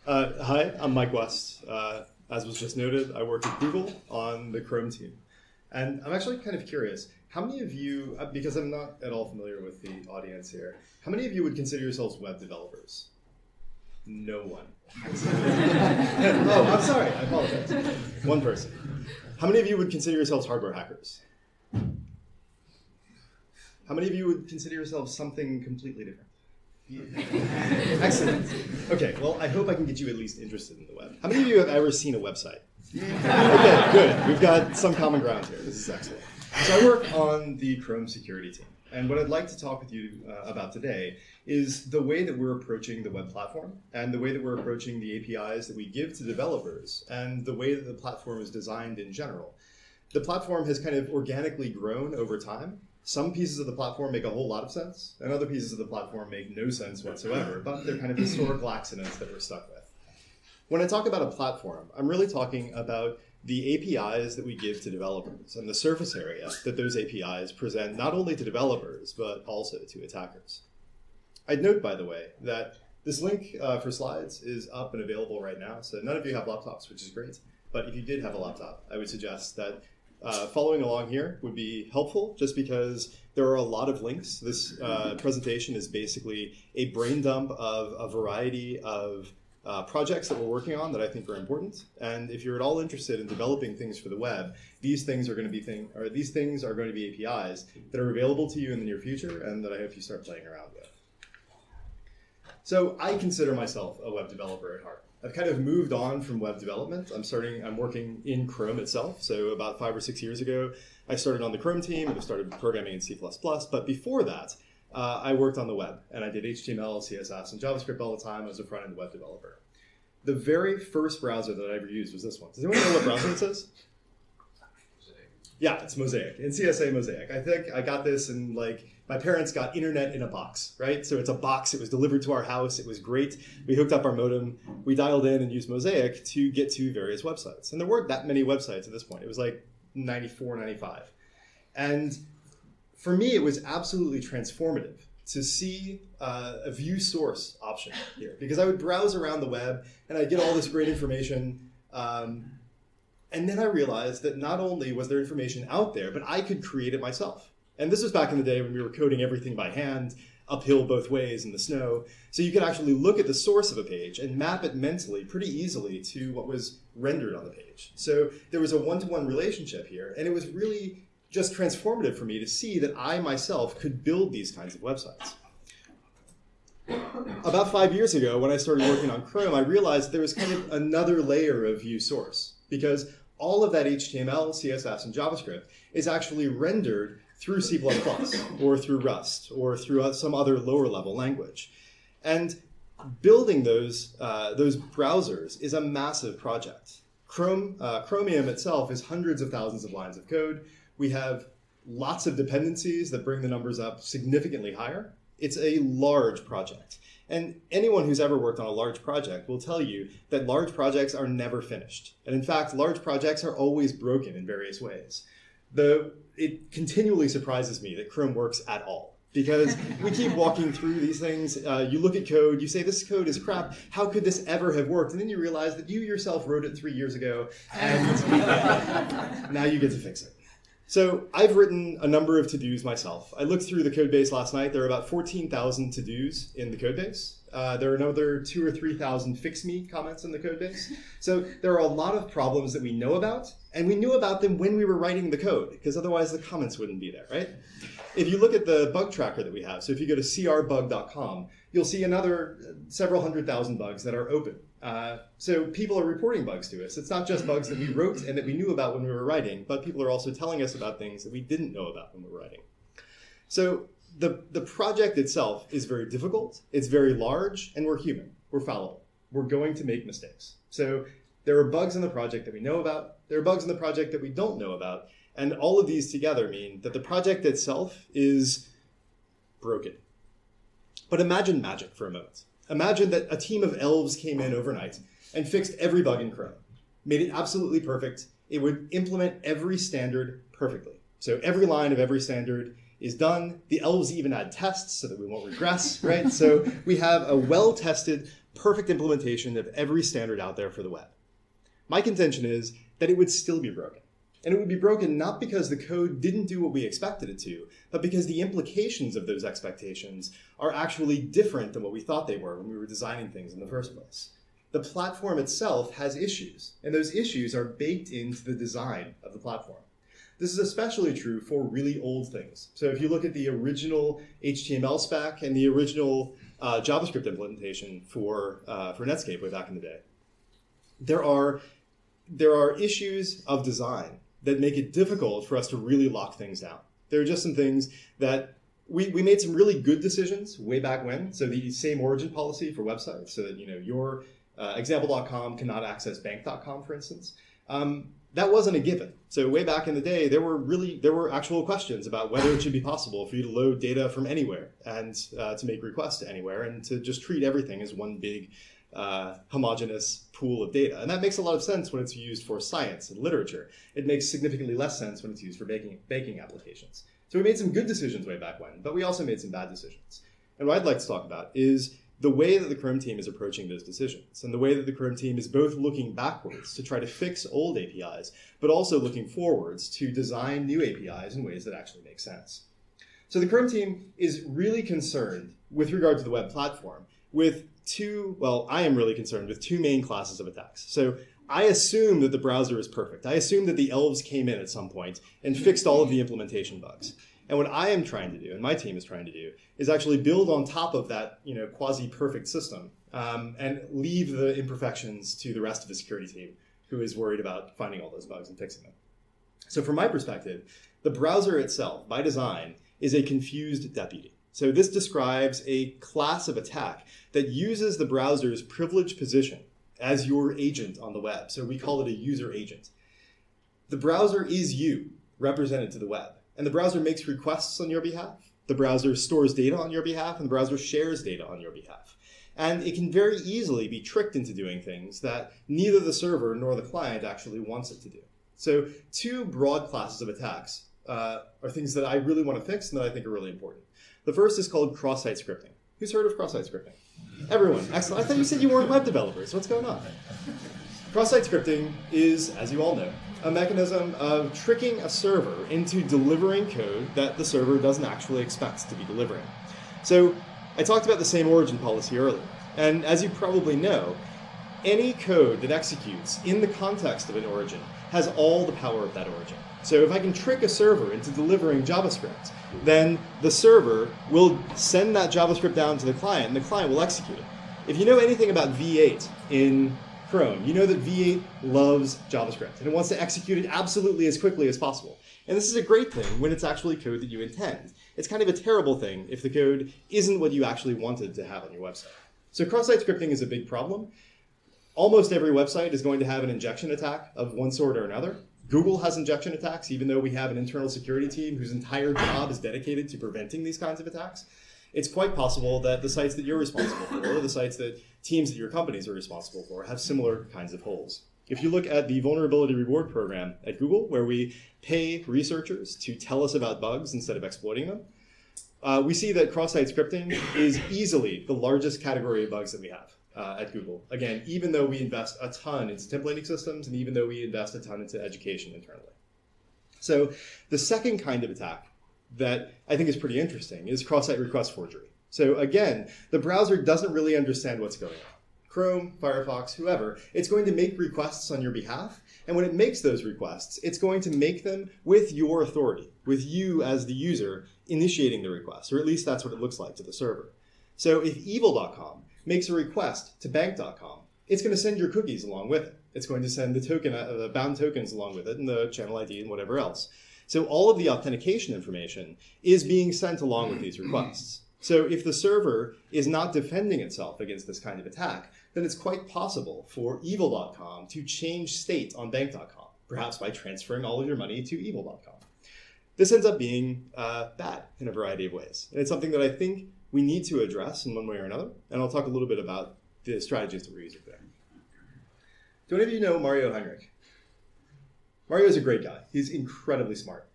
Hi, I'm Mike West. As was just noted, I work at Google on the Chrome team. And I'm actually kind of curious, how many of you, because I'm not at all familiar with the audience here, how many of you would consider yourselves web developers? No one. Oh, I'm sorry, I apologize. One person. How many of you would consider yourselves hardware hackers? How many of you would consider yourselves something completely different? Excellent. Okay, well, I hope I can get you at least interested in the web. How many of you have ever seen a website? Okay, good. We've got some common ground here. This is excellent. So I work on the Chrome security team. And what I'd like to talk with you about today is the way that we're approaching the web platform and the way that we're approaching the APIs that we give to developers and the way that the platform is designed in general. The platform has kind of organically grown over time. Some pieces of the platform make a whole lot of sense, and other pieces of the platform make no sense whatsoever, but they're kind of historical accidents that we're stuck with. When I talk about a platform, I'm really talking about the APIs that we give to developers and the surface area that those APIs present not only to developers, but also to attackers. I'd note, by the way, that this link for slides is up and available right now, so none of you have laptops, which is great, but if you did have a laptop, I would suggest that following along here would be helpful just because there are a lot of links. This presentation is basically a brain dump of a variety of projects that we're working on that I think are important. And if you're at all interested in developing things for the web, these things are going to be APIs that are available to you in the near future and that I hope you start playing around with. So I consider myself a web developer at heart. I've kind of moved on from web development. I'm working in Chrome itself. So about 5 or 6 years ago, I started on the Chrome team and I started programming in C++. But before that, I worked on the web and I did HTML, CSS, and JavaScript all the time as a front-end web developer. The very first browser that I ever used was this one. Does anyone know what browser this is? Yeah, it's Mosaic. In CSA Mosaic. I think I got this in my parents got internet in a box, right? So it's a box, it was delivered to our house, it was great. We hooked up our modem, we dialed in and used Mosaic to get to various websites. And there weren't that many websites at this point. It was like 94, 95. And for me, it was absolutely transformative to see a view source option here. Because I would browse around the web and I'd get all this great information. And then I realized that not only was there information out there, but I could create it myself. And this was back in the day when we were coding everything by hand, uphill both ways in the snow. So you could actually look at the source of a page and map it mentally pretty easily to what was rendered on the page. So there was a one-to-one relationship here, and it was really just transformative for me to see that I myself could build these kinds of websites. About 5 years ago, when I started working on Chrome, I realized there was kind of another layer of view source, because all of that HTML, CSS, and JavaScript is actually rendered through C++ or through Rust or through some other lower level language. And building those browsers is a massive project. Chromium itself is hundreds of thousands of lines of code. We have lots of dependencies that bring the numbers up significantly higher. It's a large project. And anyone who's ever worked on a large project will tell you that large projects are never finished. And in fact, large projects are always broken in various ways. It continually surprises me that Chrome works at all, because we keep walking through these things. You look at code, you say, this code is crap. How could this ever have worked? And then you realize that you yourself wrote it 3 years ago, and now you get to fix it. So I've written a number of to-dos myself. I looked through the code base last night. There are about 14,000 to-dos in the code base. There are another 2,000 or 3,000 fix me comments in the code base. So there are a lot of problems that we know about, and we knew about them when we were writing the code, because otherwise the comments wouldn't be there, right? If you look at the bug tracker that we have, so if you go to crbug.com, you'll see another several 100,000 bugs that are open. So people are reporting bugs to us. It's not just bugs that we wrote and that we knew about when we were writing, but people are also telling us about things that we didn't know about when we were writing. So the project itself is very difficult, it's very large, and we're human. We're fallible. We're going to make mistakes. So there are bugs in the project that we know about, there are bugs in the project that we don't know about, and all of these together mean that the project itself is broken. But imagine magic for a moment. Imagine that a team of elves came in overnight and fixed every bug in Chrome, made it absolutely perfect. It would implement every standard perfectly. So every line of every standard is done. The elves even add tests so that we won't regress, right? So we have a well-tested, perfect implementation of every standard out there for the web. My contention is that it would still be broken. And it would be broken not because the code didn't do what we expected it to, but because the implications of those expectations are actually different than what we thought they were when we were designing things in the first place. The platform itself has issues, and those issues are baked into the design of the platform. This is especially true for really old things. So if you look at the original HTML spec and the original JavaScript implementation for Netscape way back in the day, there are issues of design that make it difficult for us to really lock things down. There are just some things that we made some really good decisions way back when. So the same origin policy for websites, so that your example.com cannot access bank.com, for instance. That wasn't a given. So way back in the day, there were actual questions about whether it should be possible for you to load data from anywhere and to make requests to anywhere and to just treat everything as one big homogeneous pool of data. And that makes a lot of sense when it's used for science and literature. It makes significantly less sense when it's used for banking applications. So we made some good decisions way back when, but we also made some bad decisions. And what I'd like to talk about is the way that the Chrome team is approaching those decisions, and the way that the Chrome team is both looking backwards to try to fix old APIs, but also looking forwards to design new APIs in ways that actually make sense. So the Chrome team is really concerned with regard to the web platform with I am really concerned with two main classes of attacks. So I assume that the browser is perfect. I assume that the elves came in at some point and fixed all of the implementation bugs. And what I am trying to do, and my team is trying to do, is actually build on top of that quasi-perfect system and leave the imperfections to the rest of the security team, who is worried about finding all those bugs and fixing them. So from my perspective, the browser itself, by design, is a confused deputy. So this describes a class of attack that uses the browser's privileged position as your agent on the web. So we call it a user agent. The browser is you, represented to the web. And the browser makes requests on your behalf. The browser stores data on your behalf, and the browser shares data on your behalf. And it can very easily be tricked into doing things that neither the server nor the client actually wants it to do. So two broad classes of attacks are things that I really want to fix and that I think are really important. The first is called cross-site scripting. Who's heard of cross-site scripting? Everyone. Excellent. I thought you said you weren't web developers. What's going on? Cross-site scripting is, as you all know, a mechanism of tricking a server into delivering code that the server doesn't actually expect to be delivering. So I talked about the same origin policy earlier. And as you probably know, any code that executes in the context of an origin has all the power of that origin. So if I can trick a server into delivering JavaScript, then the server will send that JavaScript down to the client, and the client will execute it. If you know anything about V8 in Chrome, you know that V8 loves JavaScript, and it wants to execute it absolutely as quickly as possible. And this is a great thing when it's actually code that you intend. It's kind of a terrible thing if the code isn't what you actually wanted to have on your website. So cross-site scripting is a big problem. Almost every website is going to have an injection attack of one sort or another. Google has injection attacks, even though we have an internal security team whose entire job is dedicated to preventing these kinds of attacks. It's quite possible that the sites that you're responsible for, or the sites that teams at your companies are responsible for, have similar kinds of holes. If you look at the vulnerability reward program at Google, where we pay researchers to tell us about bugs instead of exploiting them, we see that cross-site scripting is easily the largest category of bugs that we have at Google. Again, even though we invest a ton into templating systems, and even though we invest a ton into education internally. So the second kind of attack that I think is pretty interesting is cross-site request forgery. So again, the browser doesn't really understand what's going on. Chrome, Firefox, whoever, it's going to make requests on your behalf. And when it makes those requests, it's going to make them with your authority, with you as the user initiating the request, or at least that's what it looks like to the server. So if evil.com makes a request to bank.com, it's going to send your cookies along with it. It's going to send the bound tokens along with it, and the channel ID and whatever else. So all of the authentication information is being sent along with these requests. So if the server is not defending itself against this kind of attack, then it's quite possible for evil.com to change state on bank.com, perhaps by transferring all of your money to evil.com. This ends up being bad in a variety of ways. And it's something that I think we need to address in one way or another. And I'll talk a little bit about the strategies that we're using there. Do any of you know Mario Heinrich? Mario is a great guy. He's incredibly smart.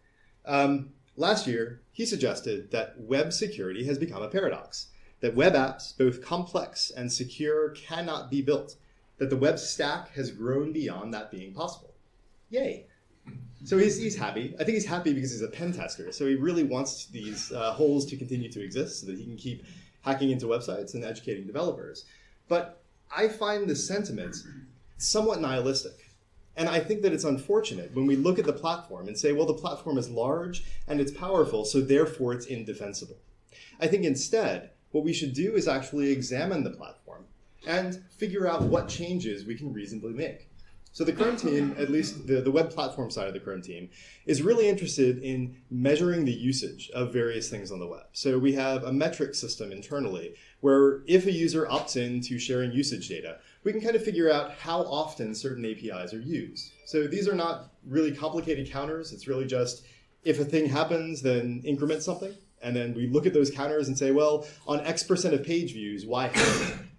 Last year, he suggested that web security has become a paradox, that web apps, both complex and secure, cannot be built, that the web stack has grown beyond that being possible. Yay. So he's happy. I think he's happy because he's a pen tester, so he really wants these holes to continue to exist so that he can keep hacking into websites and educating developers. But I find the sentiment somewhat nihilistic. And I think that it's unfortunate when we look at the platform and say, well, the platform is large and it's powerful, so therefore it's indefensible. I think instead, what we should do is actually examine the platform and figure out what changes we can reasonably make. So the Chrome team, at least the web platform side of the Chrome team, is really interested in measuring the usage of various things on the web. So we have a metric system internally where if a user opts in to sharing usage data, we can kind of figure out how often certain APIs are used. So these are not really complicated counters. It's really just if a thing happens, then increment something. And then we look at those counters and say, well, on X% of page views, why happen?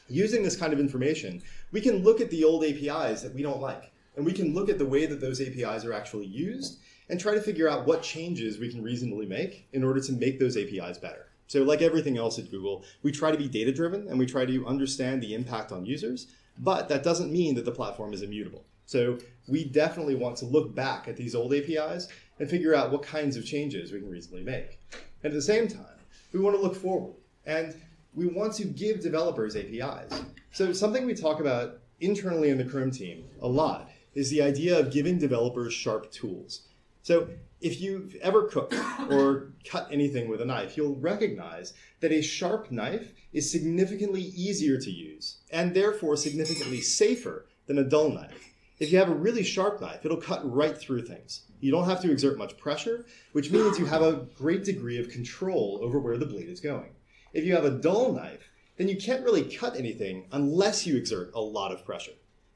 Using this kind of information, we can look at the old APIs that we don't like. And we can look at the way that those APIs are actually used and try to figure out what changes we can reasonably make in order to make those APIs better. So like everything else at Google, we try to be data-driven and we try to understand the impact on users, but that doesn't mean that the platform is immutable. So we definitely want to look back at these old APIs and figure out what kinds of changes we can reasonably make. And at the same time, we want to look forward. And we want to give developers APIs. So something we talk about internally in the Chrome team a lot is the idea of giving developers sharp tools. So if you've ever cooked or cut anything with a knife, you'll recognize that a sharp knife is significantly easier to use and therefore significantly safer than a dull knife. If you have a really sharp knife, it'll cut right through things. You don't have to exert much pressure, which means you have a great degree of control over where the blade is going. If you have a dull knife, then you can't really cut anything unless you exert a lot of pressure.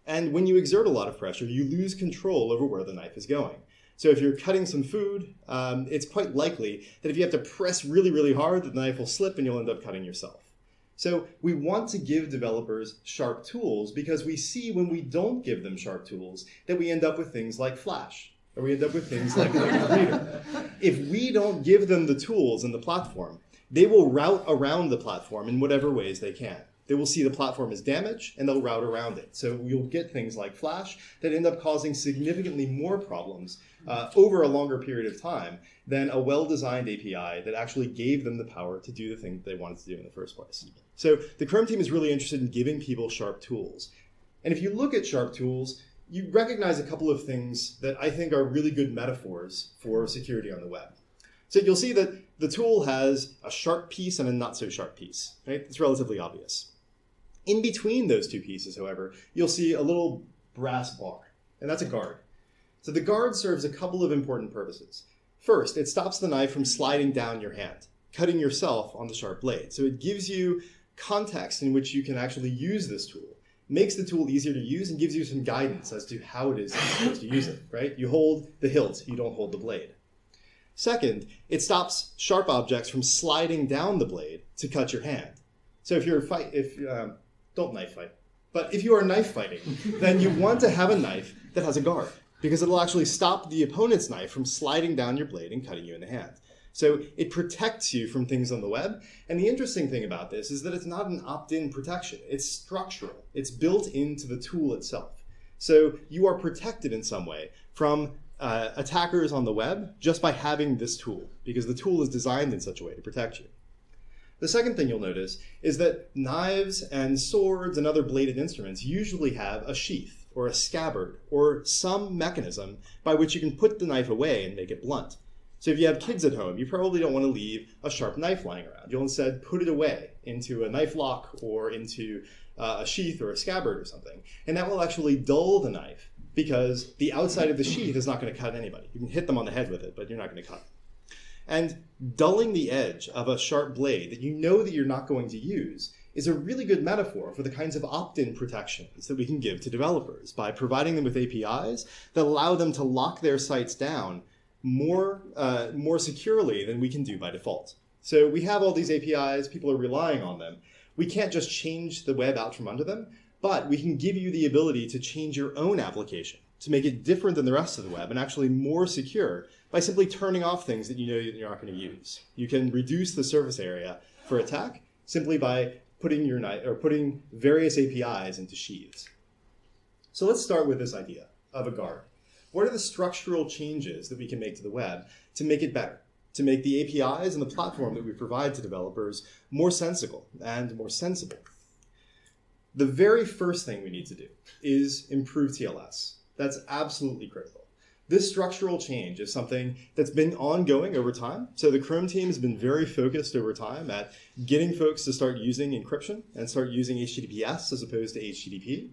And when you exert a lot of pressure, you lose control over where the knife is going. So if you're cutting some food, it's quite likely that if you have to press really, really hard, the knife will slip and you'll end up cutting yourself. So we want to give developers sharp tools because we see when we don't give them sharp tools that we end up with things like Flash, or we end up with things like Liquid Reader. If we don't give them the tools in the platform, they will route around the platform in whatever ways they can. They will see the platform as damaged and they'll route around it. So you'll get things like Flash that end up causing significantly more problems over a longer period of time than a well-designed API that actually gave them the power to do the thing that they wanted to do in the first place. So the Chrome team is really interested in giving people sharp tools. And if you look at sharp tools, you recognize a couple of things that I think are really good metaphors for security on the web. So you'll see that the tool has a sharp piece and a not so sharp piece, right? It's relatively obvious. In between those two pieces, however, you'll see a little brass bar, and that's a guard. So the guard serves a couple of important purposes. First, it stops the knife from sliding down your hand, cutting yourself on the sharp blade. So it gives you context in which you can actually use this tool, makes the tool easier to use, and gives you some guidance as to how it is you're supposed to use it, right? You hold the hilt, you don't hold the blade. Second, it stops sharp objects from sliding down the blade to cut your hand. So if you're don't knife fight, but if you are knife fighting, then you want to have a knife that has a guard because it'll actually stop the opponent's knife from sliding down your blade and cutting you in the hand. So it protects you from things on the web. And the interesting thing about this is that it's not an opt-in protection. It's structural. It's built into the tool itself. So you are protected in some way from attackers on the web just by having this tool, because the tool is designed in such a way to protect you. The second thing you'll notice is that knives and swords and other bladed instruments usually have a sheath or a scabbard or some mechanism by which you can put the knife away and make it blunt. So if you have kids at home, you probably don't want to leave a sharp knife lying around. You'll instead put it away into a knife lock or into a sheath or a scabbard or something. And that will actually dull the knife because the outside of the sheath is not going to cut anybody. You can hit them on the head with it, but you're not going to cut. And dulling the edge of a sharp blade that you know that you're not going to use is a really good metaphor for the kinds of opt-in protections that we can give to developers by providing them with APIs that allow them to lock their sites down more securely than we can do by default. So we have all these APIs, people are relying on them. We can't just change the web out from under them, but we can give you the ability to change your own application to make it different than the rest of the web and actually more secure by simply turning off things that you know you're not going to use. You can reduce the surface area for attack simply by putting various APIs into sheaths. So let's start with this idea of a guard. What are the structural changes that we can make to the web to make it better, to make the APIs and the platform that we provide to developers more sensible and more sensible? The very first thing we need to do is improve TLS. That's absolutely critical. This structural change is something that's been ongoing over time. So the Chrome team has been very focused over time at getting folks to start using encryption and start using HTTPS as opposed to HTTP.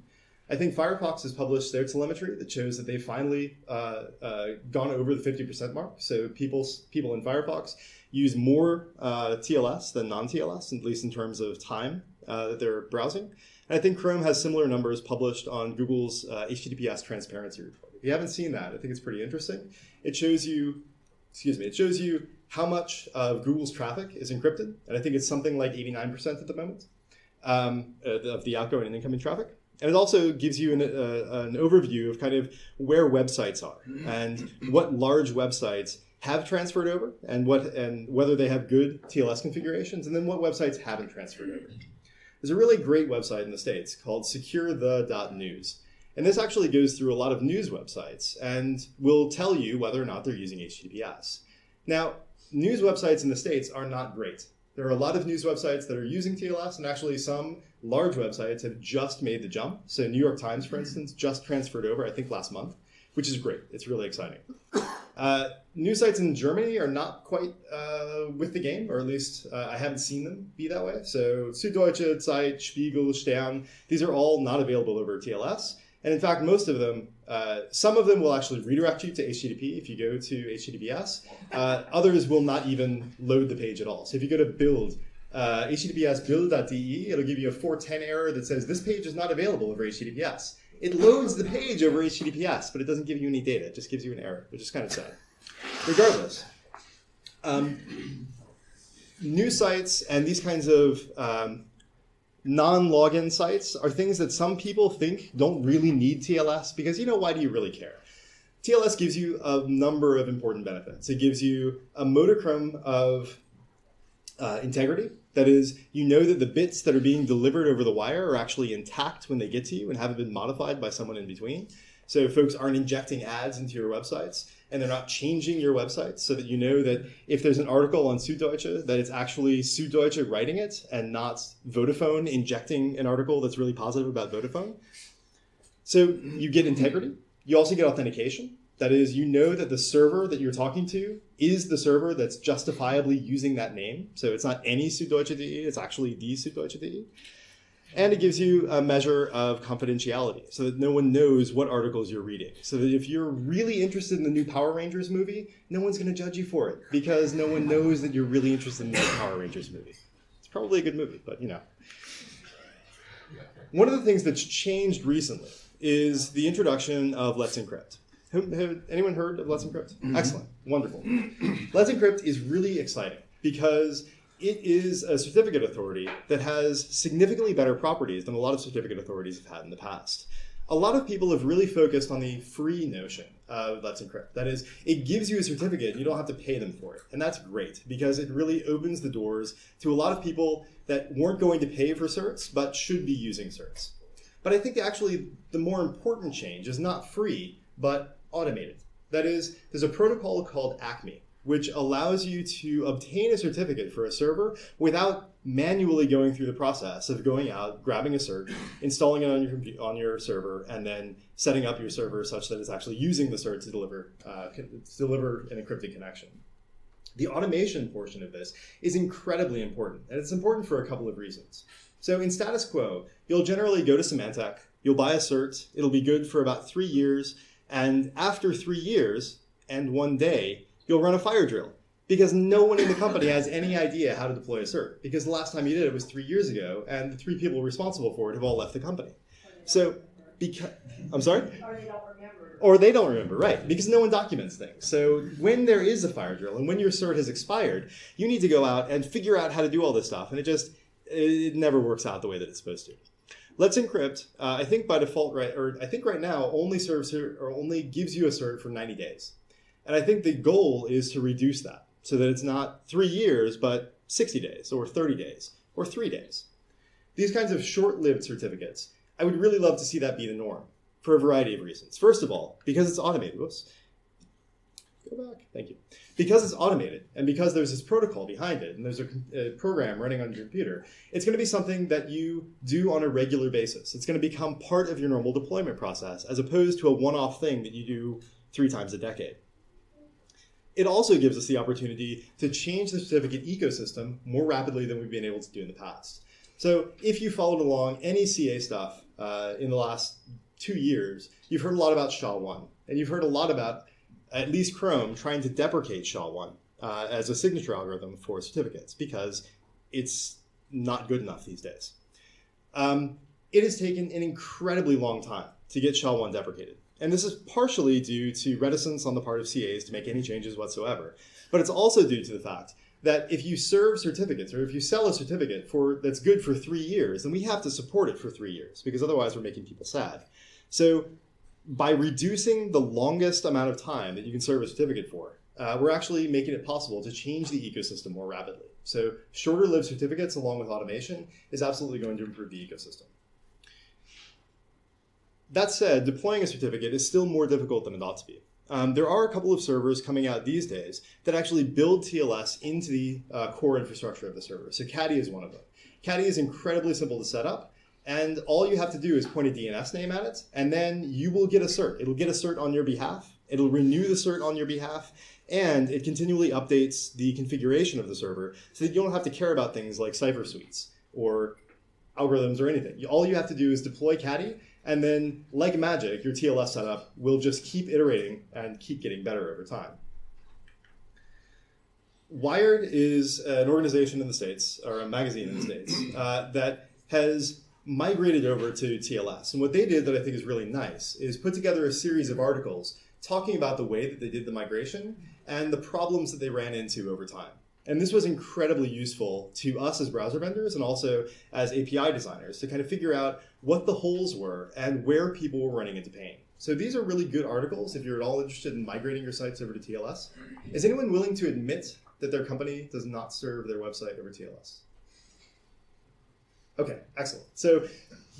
I think Firefox has published their telemetry that shows that they've finally gone over the 50% mark. So people in Firefox use more TLS than non-TLS, at least in terms of time that they're browsing. And I think Chrome has similar numbers published on Google's HTTPS transparency report. If you haven't seen that, I think it's pretty interesting. It shows you, how much of Google's traffic is encrypted. And I think it's something like 89% at the moment of the outgoing and incoming traffic. And it also gives you an overview of kind of where websites are and what large websites have transferred over and whether they have good TLS configurations, and then what websites haven't transferred over. There's a really great website in the States called secureth.news. And this actually goes through a lot of news websites and will tell you whether or not they're using HTTPS. Now, news websites in the States are not great. There are a lot of news websites that are using TLS, and actually some large websites have just made the jump. So New York Times, for instance, just transferred over, I think last month, which is great. It's really exciting. News sites in Germany are not quite with the game, or at least I haven't seen them be that way. So Süddeutsche, Zeit, Spiegel, Stern, these are all not available over TLS. And in fact, most of them, some of them will actually redirect you to HTTP if you go to HTTPS. Others will not even load the page at all. So if you go to build, HTTPS build.de, it'll give you a 410 error that says this page is not available over HTTPS. It loads the page over HTTPS, but it doesn't give you any data. It just gives you an error, which is kind of sad. Regardless, news sites and these kinds of non-login sites are things that some people think don't really need TLS because, why do you really care? TLS gives you a number of important benefits. It gives you a modicum of integrity. That is, you know that the bits that are being delivered over the wire are actually intact when they get to you and haven't been modified by someone in between. So folks aren't injecting ads into your websites, and they're not changing your websites, so that you know that if there's an article on Süddeutsche, that it's actually Süddeutsche writing it and not Vodafone injecting an article that's really positive about Vodafone. So you get integrity. You also get authentication. That is, you know that the server that you're talking to is the server that's justifiably using that name. So it's not any Süddeutsche.de, it's actually the Süddeutsche.de. And it gives you a measure of confidentiality so that no one knows what articles you're reading. So that if you're really interested in the new Power Rangers movie, no one's going to judge you for it because no one knows that you're really interested in the new Power Rangers movie. It's probably a good movie, but One of the things that's changed recently is the introduction of Let's Encrypt. Anyone heard of Let's Encrypt? Mm-hmm. Excellent. Wonderful. Let's Encrypt is really exciting because it is a certificate authority that has significantly better properties than a lot of certificate authorities have had in the past. A lot of people have really focused on the free notion of Let's Encrypt. That is, it gives you a certificate and you don't have to pay them for it. And that's great because it really opens the doors to a lot of people that weren't going to pay for certs but should be using certs. But I think actually the more important change is not free, but automated. That is, there's a protocol called Acme, which allows you to obtain a certificate for a server without manually going through the process of going out, grabbing a cert, installing it on your server, and then setting up your server such that it's actually using the cert to deliver an encrypted connection. The automation portion of this is incredibly important, and it's important for a couple of reasons. So in status quo, you'll generally go to Symantec, you'll buy a cert, it'll be good for about 3 years, and after 3 years and 1 day, you'll run a fire drill because no one in the company has any idea how to deploy a cert because the last time you did it was 3 years ago and the 3 people responsible for it have all left the company. So, I'm sorry? Or they don't remember. Or they don't remember, right, because no one documents things. So when there is a fire drill and when your cert has expired, you need to go out and figure out how to do all this stuff, and it never works out the way that it's supposed to. Let's Encrypt, I think by default, I think right now only serves or only gives you a cert for 90 days. And I think the goal is to reduce that so that it's not 3 years, but 60 days or 30 days or 3 days. These kinds of short-lived certificates, I would really love to see that be the norm for a variety of reasons. First of all, because it's automated. Whoops. Go back. Thank you. Because it's automated and because there's this protocol behind it and there's a program running on your computer, it's going to be something that you do on a regular basis. It's going to become part of your normal deployment process as opposed to a one-off thing that you do 3 times a decade. It also gives us the opportunity to change the certificate ecosystem more rapidly than we've been able to do in the past. So if you followed along any CA stuff in the last 2 years, you've heard a lot about SHA-1, and you've heard a lot about at least Chrome trying to deprecate SHA-1 as a signature algorithm for certificates because it's not good enough these days. It has taken an incredibly long time to get SHA-1 deprecated. And this is partially due to reticence on the part of CAs to make any changes whatsoever. But it's also due to the fact that if you serve certificates or if you sell a certificate that's good for 3 years, then we have to support it for 3 years because otherwise we're making people sad. So by reducing the longest amount of time that you can serve a certificate for, we're actually making it possible to change the ecosystem more rapidly. So shorter lived certificates along with automation is absolutely going to improve the ecosystem. That said, deploying a certificate is still more difficult than it ought to be. There are a couple of servers coming out these days that actually build TLS into the core infrastructure of the server. So Caddy is one of them. Caddy is incredibly simple to set up, and all you have to do is point a DNS name at it, and then you will get a cert. It'll get a cert on your behalf, it'll renew the cert on your behalf, and it continually updates the configuration of the server so that you don't have to care about things like cipher suites or algorithms or anything. All you have to do is deploy Caddy, and then, like magic, your TLS setup will just keep iterating and keep getting better over time. Wired is an organization in the States, or a magazine in the States, that has migrated over to TLS. And what they did that I think is really nice is put together a series of articles talking about the way that they did the migration and the problems that they ran into over time. And this was incredibly useful to us as browser vendors and also as API designers to kind of figure out what the holes were and where people were running into pain. So these are really good articles if you're at all interested in migrating your sites over to TLS. Is anyone willing to admit that their company does not serve their website over TLS? Okay, excellent. So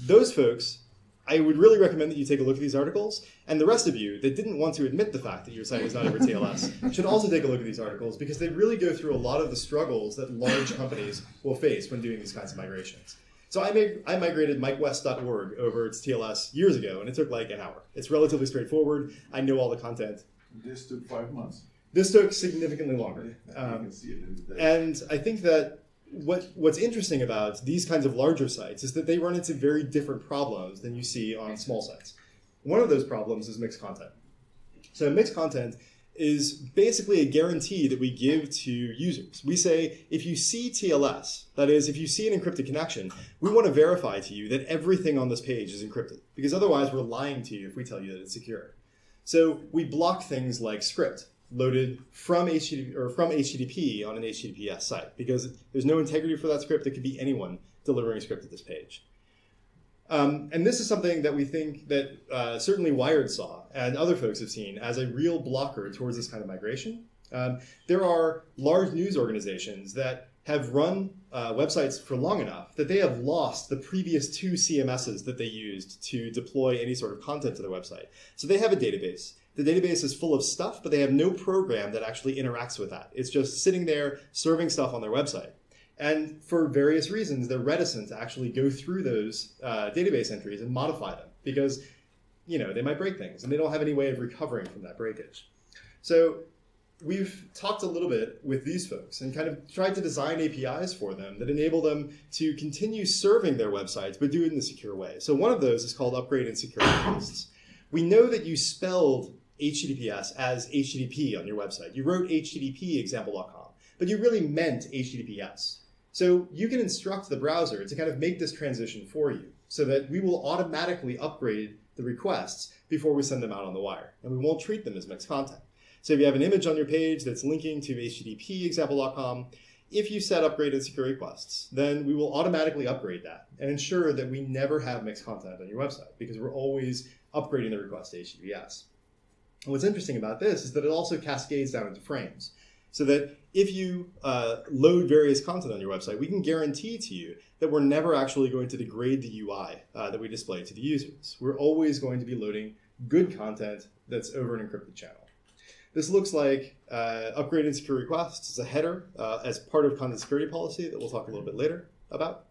those folks, I would really recommend that you take a look at these articles, and the rest of you that didn't want to admit the fact that your site is not over TLS should also take a look at these articles because they really go through a lot of the struggles that large companies will face when doing these kinds of migrations. So I migrated MikeWest.org over to TLS years ago, and it took like an hour. It's relatively straightforward. I know all the content. This took 5 months. This took significantly longer. You can see it in the day. And I think that what's interesting about these kinds of larger sites is that they run into very different problems than you see on small sites. One of those problems is mixed content. So mixed content is basically a guarantee that we give to users. We say, if you see TLS, that is, if you see an encrypted connection, we want to verify to you that everything on this page is encrypted, because otherwise we're lying to you if we tell you that it's secure. So we block things like script loaded from HTTP on an HTTPS site, because there's no integrity for that script. It could be anyone delivering a script at this page. And this is something that we think that certainly Wired saw and other folks have seen as a real blocker towards this kind of migration. There are large news organizations that have run websites for long enough that they have lost the previous 2 CMSs that they used to deploy any sort of content to their website. So they have a database. The database is full of stuff, but they have no program that actually interacts with that. It's just sitting there serving stuff on their website. And for various reasons, they're reticent to actually go through those database entries and modify them because, you know, they might break things and they don't have any way of recovering from that breakage. So we've talked a little bit with these folks and kind of tried to design APIs for them that enable them to continue serving their websites, but do it in a secure way. So one of those is called upgrade and secure requests. We know that you spelled HTTPS as HTTP on your website. You wrote HTTP example.com, but you really meant HTTPS. So you can instruct the browser to kind of make this transition for you so that we will automatically upgrade the requests before we send them out on the wire, and we won't treat them as mixed content. So if you have an image on your page that's linking to HTTP example.com, if you set upgraded secure requests, then we will automatically upgrade that and ensure that we never have mixed content on your website because we're always upgrading the request to HTTPS. And what's interesting about this is that it also cascades down into frames. So that if you load various content on your website, we can guarantee to you that we're never actually going to degrade the UI that we display to the users. We're always going to be loading good content that's over an encrypted channel. This looks like upgraded secure requests as a header as part of content security policy that we'll talk a little bit later about.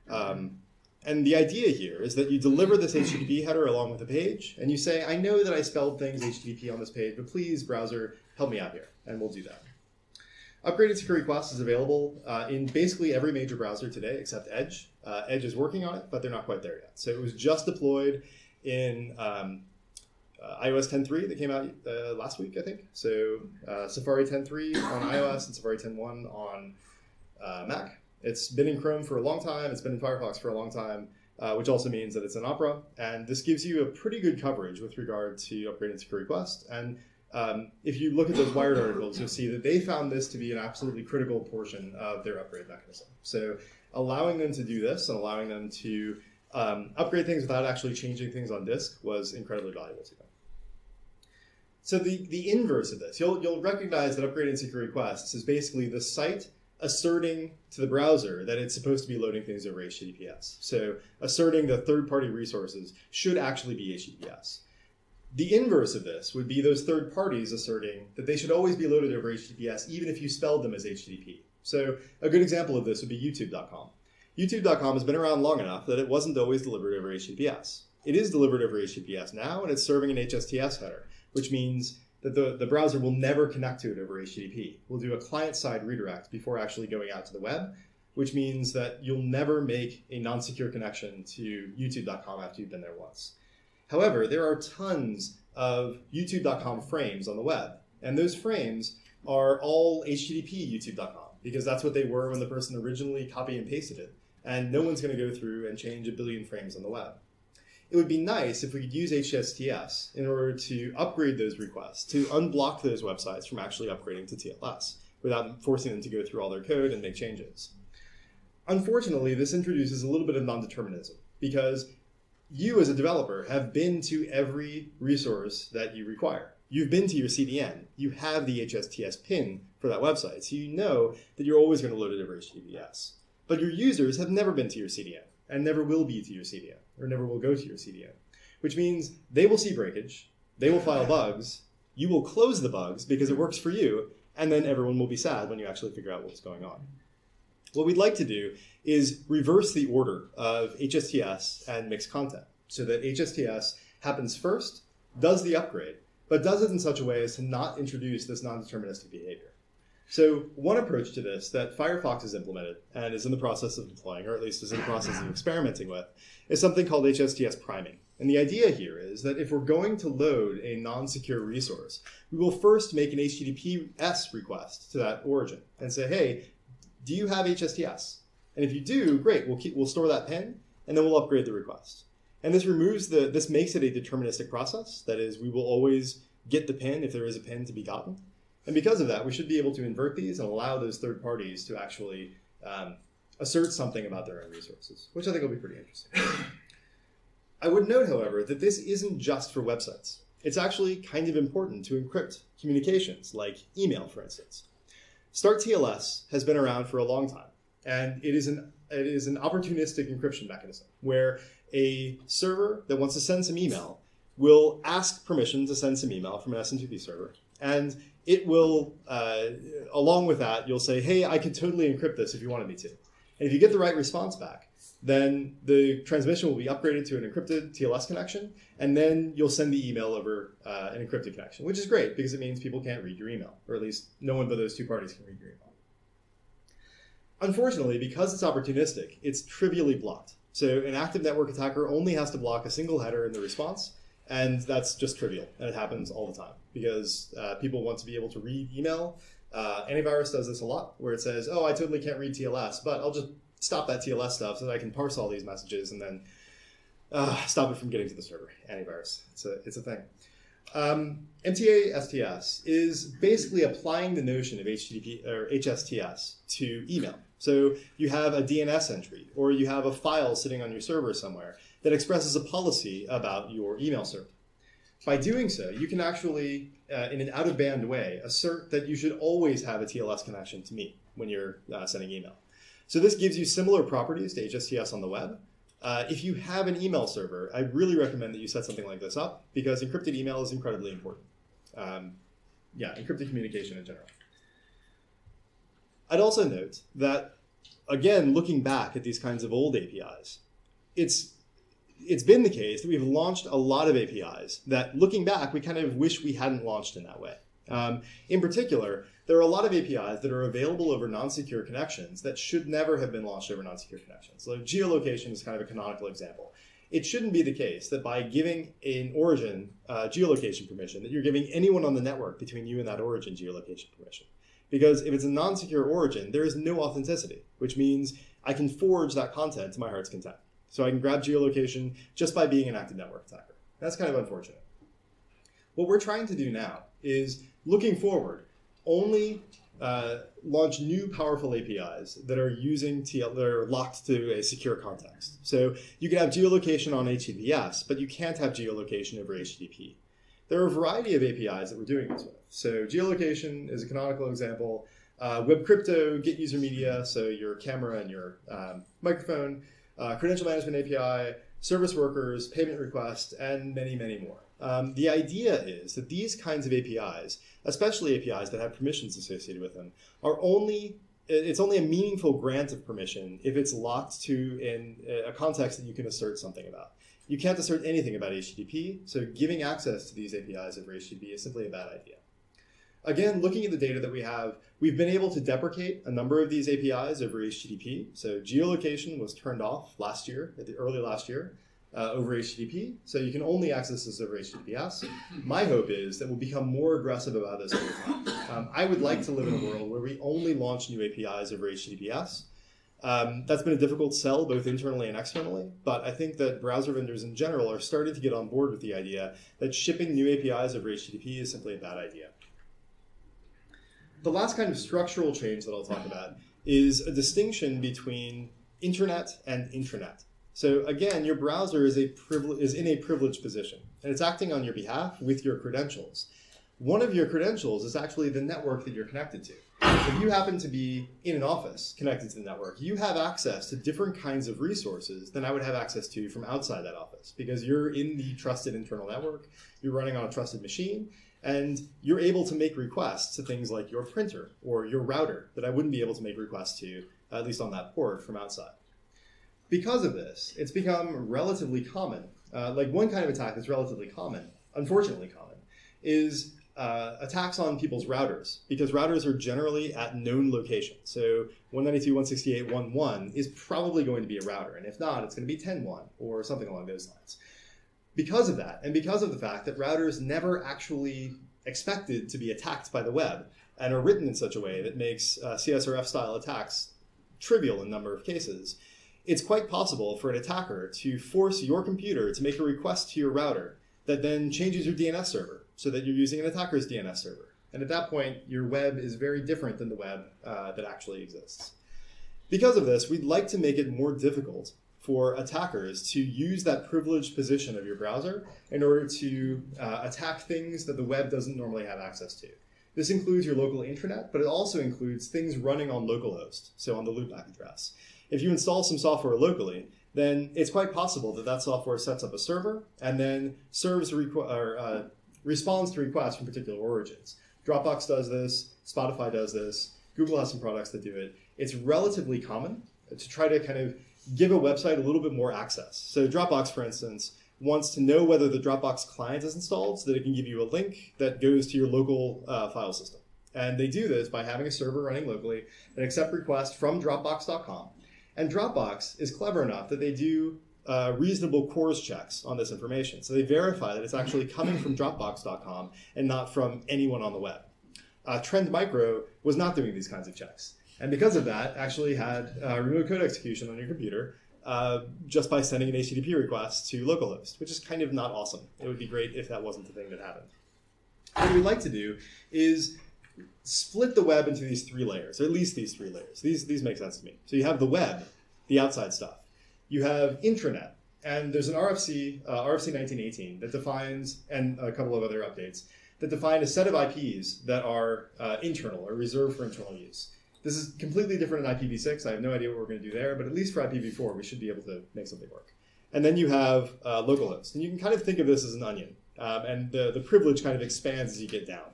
And the idea here is that you deliver this HTTP header along with the page, and you say, I know that I spelled things HTTP on this page, but please, browser, help me out here, and we'll do that. Upgraded secure requests is available in basically every major browser today except Edge. Edge is working on it, but they're not quite there yet. So it was just deployed in iOS 10.3 that came out last week, I think. So Safari 10.3 on iOS and Safari 10.1 on Mac. It's been in Chrome for a long time. It's been in Firefox for a long time, which also means that it's in Opera. And this gives you a pretty good coverage with regard to upgraded secure requests. And if you look at those Wired articles, you'll see that they found this to be an absolutely critical portion of their upgrade mechanism. So allowing them to do this and allowing them to upgrade things without actually changing things on disk was incredibly valuable to them. So the inverse of this, you'll recognize that upgraded secure requests is basically the site asserting to the browser that it's supposed to be loading things over HTTPS. So asserting that third-party resources should actually be HTTPS. The inverse of this would be those third parties asserting that they should always be loaded over HTTPS, even if you spelled them as HTTP. So a good example of this would be YouTube.com. YouTube.com has been around long enough that it wasn't always delivered over HTTPS. It is delivered over HTTPS now, and it's serving an HSTS header, which means that the browser will never connect to it over HTTP. We'll do a client-side redirect before actually going out to the web, which means that you'll never make a non-secure connection to YouTube.com after you've been there once. However, there are tons of YouTube.com frames on the web, and those frames are all HTTP YouTube.com, because that's what they were when the person originally copied and pasted it, and no one's going to go through and change a billion frames on the web. It would be nice if we could use HSTS in order to upgrade those requests, to unblock those websites from actually upgrading to TLS without forcing them to go through all their code and make changes. Unfortunately, this introduces a little bit of non-determinism because you as a developer have been to every resource that you require. You've been to your CDN. You have the HSTS pin for that website, so you know that you're always going to load it over HTTPS. But your users have never been to your CDN and never will be to your CDN, or never will go to your CDN, which means they will see breakage, they will file bugs, you will close the bugs because it works for you, and then everyone will be sad when you actually figure out what's going on. What we'd like to do is reverse the order of HSTS and mixed content so that HSTS happens first, does the upgrade, but does it in such a way as to not introduce this non-deterministic behavior. So one approach to this that Firefox has implemented and is in the process of deploying, or at least is in the process of experimenting with, is something called Hspf Priming. And the idea here is that if we're going to load a non-secure resource, we will first make an HTTPS request to that origin and say, hey, do you have HSTS? And if you do, great, we'll store that pin, and then we'll upgrade the request. And this this makes it a deterministic process. That is, we will always get the pin if there is a pin to be gotten. And because of that, we should be able to invert these and allow those third parties to actually assert something about their own resources, which I think will be pretty interesting. I would note, however, that this isn't just for websites. It's actually kind of important to encrypt communications, like email, for instance. Start TLS has been around for a long time, and it is an opportunistic encryption mechanism where a server that wants to send some email will ask permission to send some email from an SMTP server, and it will, along with that, you'll say, hey, I could totally encrypt this if you wanted me to. And if you get the right response back, then the transmission will be upgraded to an encrypted TLS connection, and then you'll send the email over an encrypted connection, which is great because it means people can't read your email, or at least no one but those two parties can read your email. Unfortunately, because it's opportunistic, it's trivially blocked. So an active network attacker only has to block a single header in the response, and that's just trivial, and it happens all the time because people want to be able to read email. Antivirus does this a lot, where it says, oh, I totally can't read TLS, but I'll just stop that TLS stuff so that I can parse all these messages and then stop it from getting to the server. Antivirus, it's a thing. MTA STS is basically applying the notion of HTTP or HSTS to email. So you have a DNS entry, or you have a file sitting on your server somewhere that expresses a policy about your email server. By doing so, you can actually, in an out-of-band way, assert that you should always have a TLS connection to me when you're sending email. So this gives you similar properties to HSTS on the web. If you have an email server, I really recommend that you set something like this up, because encrypted email is incredibly important. Encrypted communication in general. I'd also note that, again, looking back at these kinds of old APIs, it's been the case that we've launched a lot of APIs that, looking back, we kind of wish we hadn't launched in that way. In particular, there are a lot of APIs that are available over non-secure connections that should never have been launched over non-secure connections. So geolocation is kind of a canonical example. It shouldn't be the case that by giving an origin geolocation permission, that you're giving anyone on the network between you and that origin geolocation permission. Because if it's a non-secure origin, there is no authenticity, which means I can forge that content to my heart's content. So I can grab geolocation just by being an active network attacker. That's kind of unfortunate. What we're trying to do now is, looking forward, only launch new powerful APIs that are that are locked to a secure context. So you can have geolocation on HTTPS, but you can't have geolocation over HTTP. There are a variety of APIs that we're doing this with. So geolocation is a canonical example. Web crypto, get user media, so your camera and your microphone, Credential Management Api, service workers, payment request, and many, many more. The idea is that these kinds of APIs, especially APIs that have permissions associated with them, it's only a meaningful grant of permission if it's locked to a context that you can assert something about. You can't assert anything about HTTP, so giving access to these APIs over HTTP is simply a bad idea. Again, looking at the data that we have, we've been able to deprecate a number of these APIs over HTTP. So geolocation was turned off early last year, over HTTP. So you can only access this over HTTPS. My hope is that we'll become more aggressive about this over time. I would like to live in a world where we only launch new APIs over HTTPS. That's been a difficult sell both internally and externally, but I think that browser vendors in general are starting to get on board with the idea that shipping new APIs over HTTP is simply a bad idea. The last kind of structural change that I'll talk about is a distinction between internet and intranet. So again, your browser is in a privileged position, and it's acting on your behalf with your credentials. One of your credentials is actually the network that you're connected to. If you happen to be in an office connected to the network, you have access to different kinds of resources than I would have access to from outside that office, because you're in the trusted internal network, you're running on a trusted machine, and you're able to make requests to things like your printer or your router that I wouldn't be able to make requests to, at least on that port, from outside. Because of this, it's become relatively common. Like one kind of attack that's relatively common, unfortunately common, is attacks on people's routers, because routers are generally at known locations. So 192.168.1.1 is probably going to be a router, and if not, it's going to be 10.1 or something along those lines. Because of that, and because of the fact that routers never actually expected to be attacked by the web and are written in such a way that makes CSRF-style attacks trivial in a number of cases, it's quite possible for an attacker to force your computer to make a request to your router that then changes your DNS server so that you're using an attacker's DNS server. And at that point, your web is very different than the web that actually exists. Because of this, we'd like to make it more difficult for attackers to use that privileged position of your browser in order to attack things that the web doesn't normally have access to. This includes your local intranet, but it also includes things running on localhost, so on the loopback address. If you install some software locally, then it's quite possible that that software sets up a server and then responds to requests from particular origins. Dropbox does this, Spotify does this, Google has some products that do it. It's relatively common to try to kind of give a website a little bit more access. So Dropbox, for instance, wants to know whether the Dropbox client is installed so that it can give you a link that goes to your local file system. And they do this by having a server running locally and accept requests from Dropbox.com. And Dropbox is clever enough that they do reasonable CORS checks on this information. So they verify that it's actually coming from Dropbox.com and not from anyone on the web. Trend Micro was not doing these kinds of checks. And because of that, actually had remote code execution on your computer just by sending an HTTP request to localhost, which is kind of not awesome. It would be great if that wasn't the thing that happened. What we'd like to do is split the web into these 3 layers, or at least these 3 layers. These make sense to me. So you have the web, the outside stuff. You have intranet, and there's an RFC 1918 that defines, and a couple of other updates, that define a set of IPs that are internal or reserved for internal use. This is completely different in IPv6. I have no idea what we're going to do there, but at least for IPv4, we should be able to make something work. And then you have localhost, and you can kind of think of this as an onion, and the privilege kind of expands as you get down.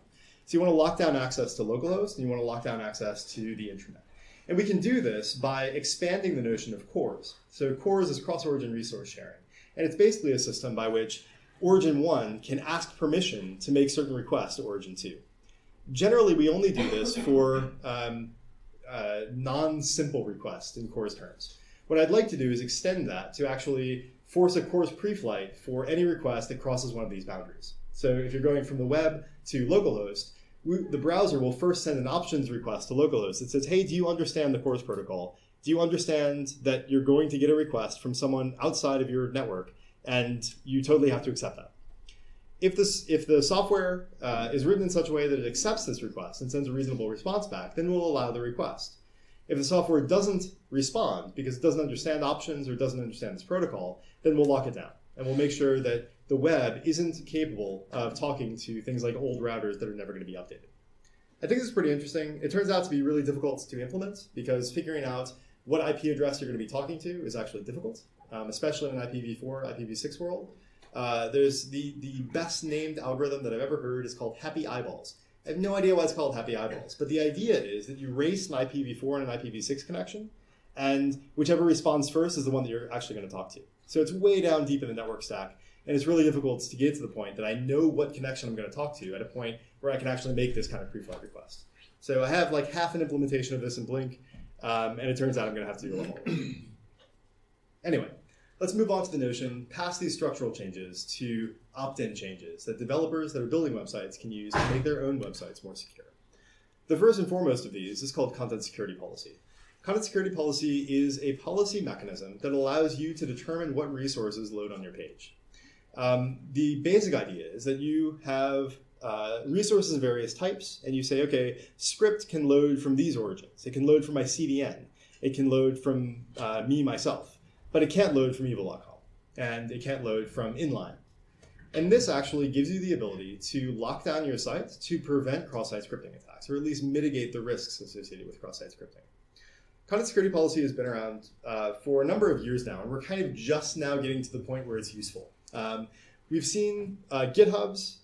So you want to lock down access to localhost, and you want to lock down access to the intranet. And we can do this by expanding the notion of CORS. So CORS is cross-origin resource sharing. And it's basically a system by which Origin 1 can ask permission to make certain requests to Origin 2. Generally, we only do this for non-simple requests in CORS terms. What I'd like to do is extend that to actually force a CORS preflight for any request that crosses one of these boundaries. So if you're going from the web to localhost, the browser will first send an options request to localhost that says, hey, do you understand the CORS protocol? Do you understand that you're going to get a request from someone outside of your network, and you totally have to accept that? If the software is written in such a way that it accepts this request and sends a reasonable response back, then we'll allow the request. If the software doesn't respond because it doesn't understand options or doesn't understand this protocol, then we'll lock it down. And we'll make sure that the web isn't capable of talking to things like old routers that are never going to be updated. I think this is pretty interesting. It turns out to be really difficult to implement because figuring out what IP address you're going to be talking to is actually difficult, especially in an IPv4, IPv6 world. There's the best named algorithm that I've ever heard is called Happy Eyeballs. I have no idea why it's called Happy Eyeballs, but the idea is that you race an IPv4 and an IPv6 connection, and whichever responds first is the one that you're actually going to talk to. So it's way down deep in the network stack, and it's really difficult to get to the point that I know what connection I'm going to talk to at a point where I can actually make this kind of preflight request. So I have like half an implementation of this in Blink, and it turns out I'm going to have to do a lot more. Anyway, let's move on to the notion past these structural changes to opt-in changes that developers that are building websites can use to make their own websites more secure. The first and foremost of these is called content security policy. Content security policy is a policy mechanism that allows you to determine what resources load on your page. The basic idea is that you have resources of various types, and you say, okay, script can load from these origins. It can load from my CDN. It can load from me, myself. But it can't load from evil.com. And it can't load from inline. And this actually gives you the ability to lock down your site to prevent cross-site scripting attacks, or at least mitigate the risks associated with cross-site scripting. Content security policy has been around for a number of years now, and we're kind of just now getting to the point where it's useful. We've seen GitHub's,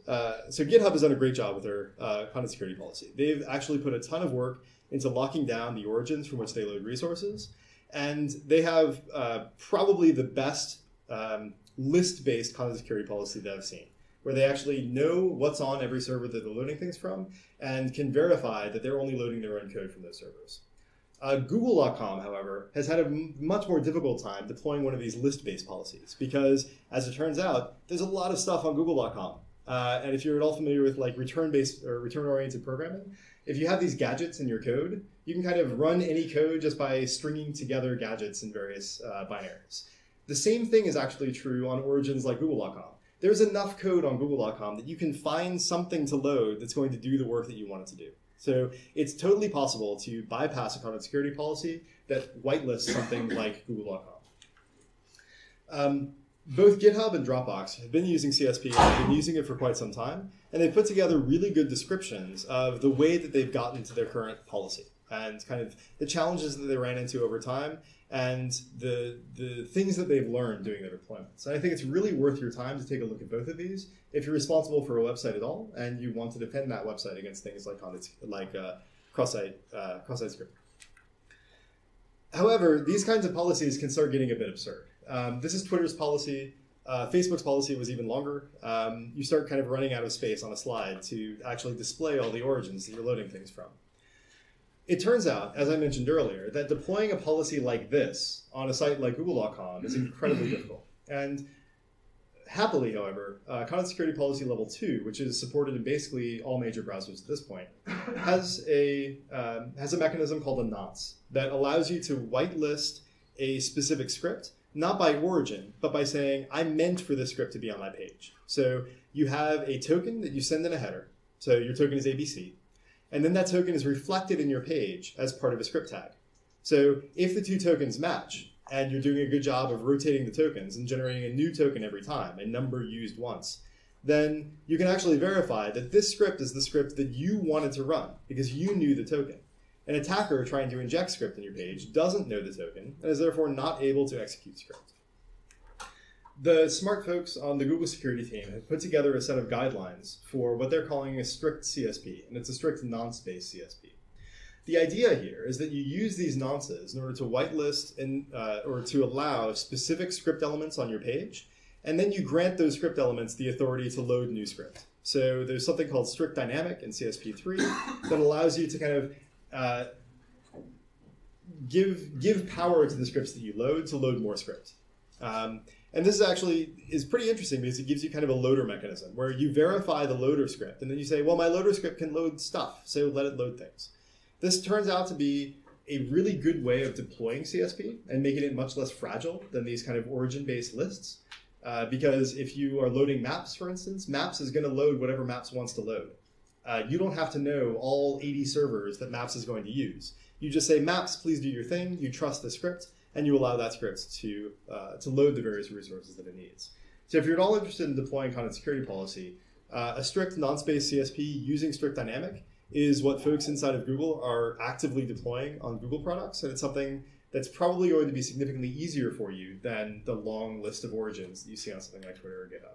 so GitHub has done a great job with their content security policy. They've actually put a ton of work into locking down the origins from which they load resources, and they have probably the best list-based content security policy that I've seen, where they actually know what's on every server that they're loading things from and can verify that they're only loading their own code from those servers. Google.com, however, has had a much more difficult time deploying one of these list-based policies because, as it turns out, there's a lot of stuff on Google.com. And if you're at all familiar with like return-based or return-oriented programming, if you have these gadgets in your code, you can kind of run any code just by stringing together gadgets in various binaries. The same thing is actually true on origins like Google.com. There's enough code on Google.com that you can find something to load that's going to do the work that you want it to do. So it's totally possible to bypass a content security policy that whitelists something like Google.com. Both GitHub and Dropbox have been using CSP and have been using it for quite some time, and they've put together really good descriptions of the way that they've gotten to their current policy and kind of the challenges that they ran into over time and the things that they've learned doing their deployments. And I think it's really worth your time to take a look at both of these if you're responsible for a website at all and you want to defend that website against things like cross-site scripting. However, these kinds of policies can start getting a bit absurd. This is Twitter's policy. Facebook's policy was even longer. You start kind of running out of space on a slide to actually display all the origins that you're loading things from. It turns out, as I mentioned earlier, that deploying a policy like this on a site like Google.com is incredibly difficult. And happily, however, Content Security Policy Level 2, which is supported in basically all major browsers at this point, has a mechanism called a nonce that allows you to whitelist a specific script not by origin, but by saying, I meant for this script to be on my page. So you have a token that you send in a header. So your token is ABC. And then that token is reflected in your page as part of a script tag. So if the two tokens match, and you're doing a good job of rotating the tokens and generating a new token every time, a number used once, then you can actually verify that this script is the script that you wanted to run because you knew the token. An attacker trying to inject script in your page doesn't know the token and is therefore not able to execute script. The smart folks on the Google security team have put together a set of guidelines for what they're calling a strict CSP, and it's a strict nonce-based CSP. The idea here is that you use these nonces in order to whitelist or to allow specific script elements on your page, and then you grant those script elements the authority to load new script. So there's something called strict dynamic in CSP3 that allows you to kind of give power to the scripts that you load to load more script. And this is pretty interesting because it gives you kind of a loader mechanism where you verify the loader script and then you say, well, my loader script can load stuff, so let it load things. This turns out to be a really good way of deploying CSP and making it much less fragile than these kind of origin-based lists. Because if you are loading maps, for instance, maps is going to load whatever maps wants to load. You don't have to know all 80 servers that maps is going to use. You just say, maps, please do your thing. You trust the script, and you allow that script to load the various resources that it needs. So if you're at all interested in deploying content security policy, a strict nonce-based CSP using strict dynamic is what folks inside of Google are actively deploying on Google products, and it's something that's probably going to be significantly easier for you than the long list of origins that you see on something like Twitter or GitHub.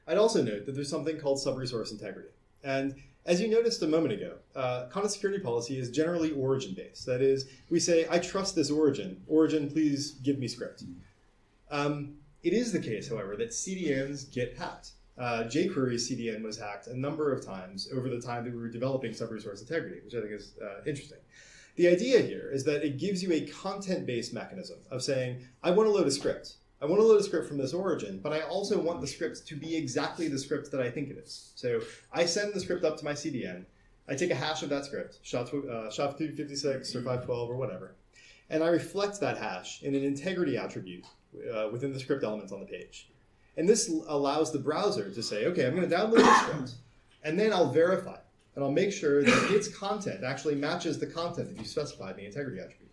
I'd also note that there's something called sub-resource integrity. And as you noticed a moment ago, content security policy is generally origin-based. That is, we say, I trust this origin. Origin, please give me script. It is the case, however, that CDNs get hacked. jQuery's CDN was hacked a number of times over the time that we were developing sub-resource integrity, which I think is interesting. The idea here is that it gives you a content-based mechanism of saying, I want to load a script. I want to load a script from this origin, but I also want the script to be exactly the script that I think it is. So I send the script up to my CDN. I take a hash of that script, SHA-256 or 512 or whatever, and I reflect that hash in an integrity attribute within the script element on the page. And this allows the browser to say, okay, I'm going to download the script, and then I'll verify it. And I'll make sure that its content actually matches the content that you specified in the integrity attribute.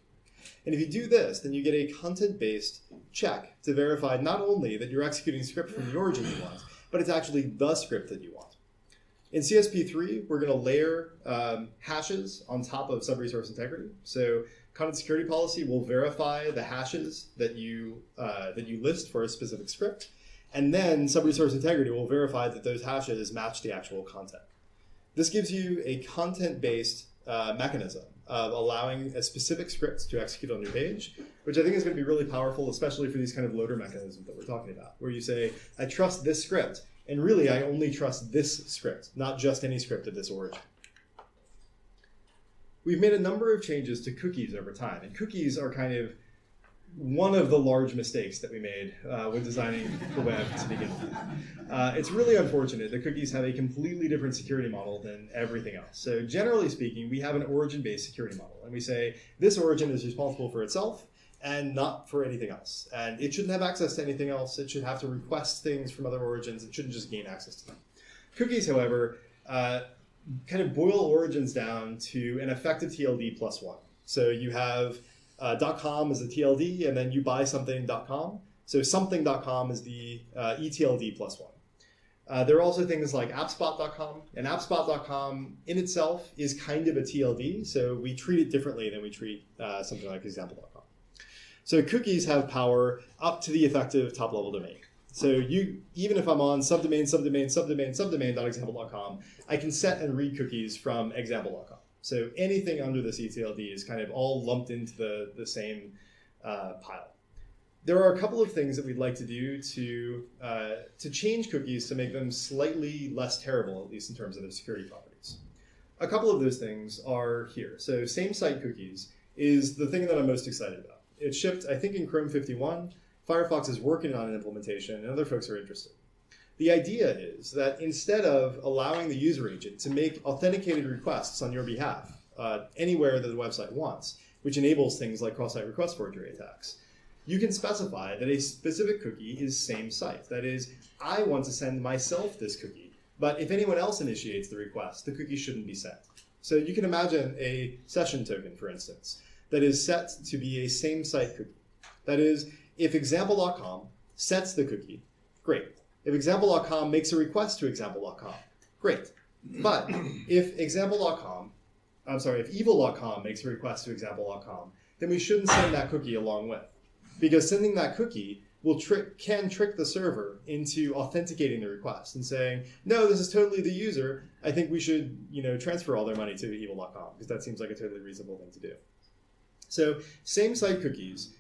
And if you do this, then you get a content-based check to verify not only that you're executing script from the origin you want, but it's actually the script that you want. In CSP3, we're going to layer hashes on top of sub-resource integrity. So content security policy will verify the hashes that you list for a specific script. And then sub-resource integrity will verify that those hashes match the actual content. This gives you a content-based mechanism of allowing a specific script to execute on your page, which I think is going to be really powerful, especially for these kind of loader mechanisms that we're talking about, where you say, I trust this script, and really I only trust this script, not just any script of this origin. We've made a number of changes to cookies over time, and cookies are kind of one of the large mistakes that we made when designing the web to begin with. It's really unfortunate that cookies have a completely different security model than everything else. So generally speaking, we have an origin-based security model, and we say this origin is responsible for itself and not for anything else. And it shouldn't have access to anything else. It should have to request things from other origins. It shouldn't just gain access to them. Cookies, however, kind of boil origins down to an effective TLD plus one. So you have .com is the TLD, and then you buy something.com. So something.com is the ETLD plus one. There are also things like appspot.com, and appspot.com in itself is kind of a TLD, so we treat it differently than we treat something like example.com. So cookies have power up to the effective top-level domain. So even if I'm on subdomain.example.com, I can set and read cookies from example.com. So anything under this ETLD is kind of all lumped into the same pile. There are a couple of things that we'd like to do to change cookies to make them slightly less terrible, at least in terms of their security properties. A couple of those things are here. So same site cookies is the thing that I'm most excited about. It shipped, I think, in Chrome 51. Firefox is working on an implementation, and other folks are interested. The idea is that instead of allowing the user agent to make authenticated requests on your behalf anywhere that the website wants, which enables things like cross-site request forgery attacks, you can specify that a specific cookie is same site. That is, I want to send myself this cookie, but if anyone else initiates the request, the cookie shouldn't be sent. So you can imagine a session token, for instance, that is set to be a same site cookie. That is, if example.com sets the cookie, great. If example.com makes a request to example.com, great. But if evil.com makes a request to example.com, then we shouldn't send that cookie along with. Because sending that cookie can trick the server into authenticating the request and saying, no, this is totally the user. I think we should, transfer all their money to evil.com, because that seems like a totally reasonable thing to do. So same site cookies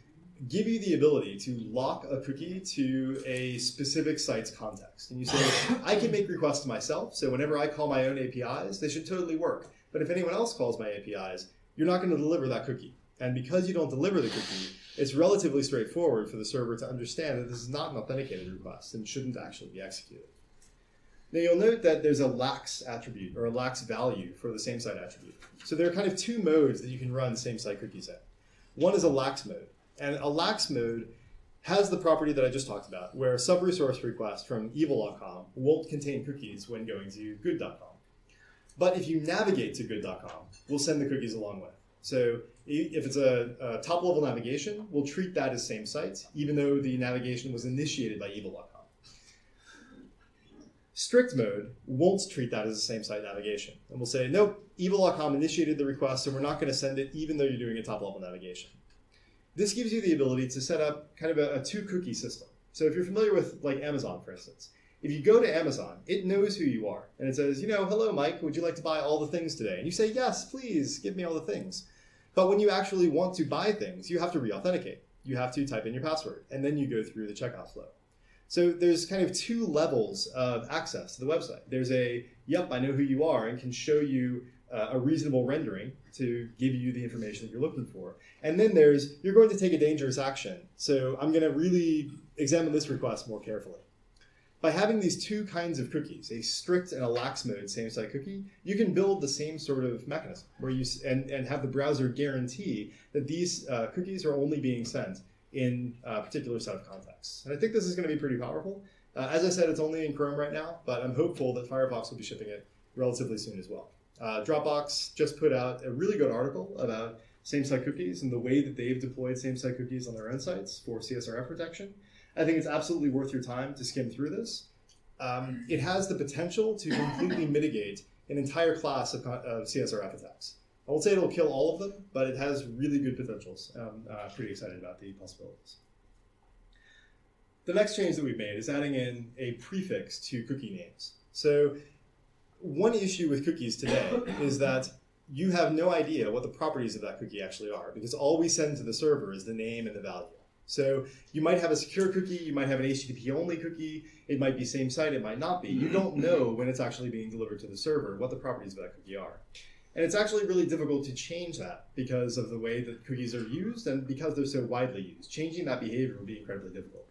give you the ability to lock a cookie to a specific site's context. And you say, I can make requests to myself, so whenever I call my own APIs, they should totally work. But if anyone else calls my APIs, you're not going to deliver that cookie. And because you don't deliver the cookie, it's relatively straightforward for the server to understand that this is not an authenticated request and shouldn't actually be executed. Now you'll note that there's a lax attribute or a lax value for the same site attribute. So there are kind of two modes that you can run same site cookies in. One is a lax mode. And a lax mode has the property that I just talked about, where a sub-resource request from evil.com won't contain cookies when going to good.com. But if you navigate to good.com, we'll send the cookies along with. So if it's a top-level navigation, we'll treat that as same site, even though the navigation was initiated by evil.com. Strict mode won't treat that as a same site navigation. And we'll say, nope, evil.com initiated the request, so we're not going to send it even though you're doing a top-level navigation. This gives you the ability to set up kind of a two-cookie system. So if you're familiar with like Amazon, for instance, if you go to Amazon, it knows who you are. And it says, hello, Mike, would you like to buy all the things today? And you say, yes, please, give me all the things. But when you actually want to buy things, you have to re-authenticate. You have to type in your password, and then you go through the checkout flow. So there's kind of two levels of access to the website. There's yep, I know who you are, and can show you a reasonable rendering to give you the information that you're looking for. And then there's, you're going to take a dangerous action. So I'm going to really examine this request more carefully. By having these two kinds of cookies, a strict and a lax mode same-site cookie, you can build the same sort of mechanism where you and have the browser guarantee that these cookies are only being sent in a particular set of contexts. And I think this is going to be pretty powerful. As I said, it's only in Chrome right now, but I'm hopeful that Firefox will be shipping it relatively soon as well. Dropbox just put out a really good article about same-site cookies and the way that they've deployed same-site cookies on their own sites for CSRF protection. I think it's absolutely worth your time to skim through this. It has the potential to completely mitigate an entire class of CSRF attacks. I won't say it'll kill all of them, but it has really good potentials. I'm pretty excited about the possibilities. The next change that we've made is adding in a prefix to cookie names. So one issue with cookies today is that you have no idea what the properties of that cookie actually are, because all we send to the server is the name and the value. So you might have a secure cookie, you might have an HTTP-only cookie, it might be same site, it might not be. You don't know when it's actually being delivered to the server what the properties of that cookie are. And it's actually really difficult to change that because of the way that cookies are used and because they're so widely used. Changing that behavior would be incredibly difficult.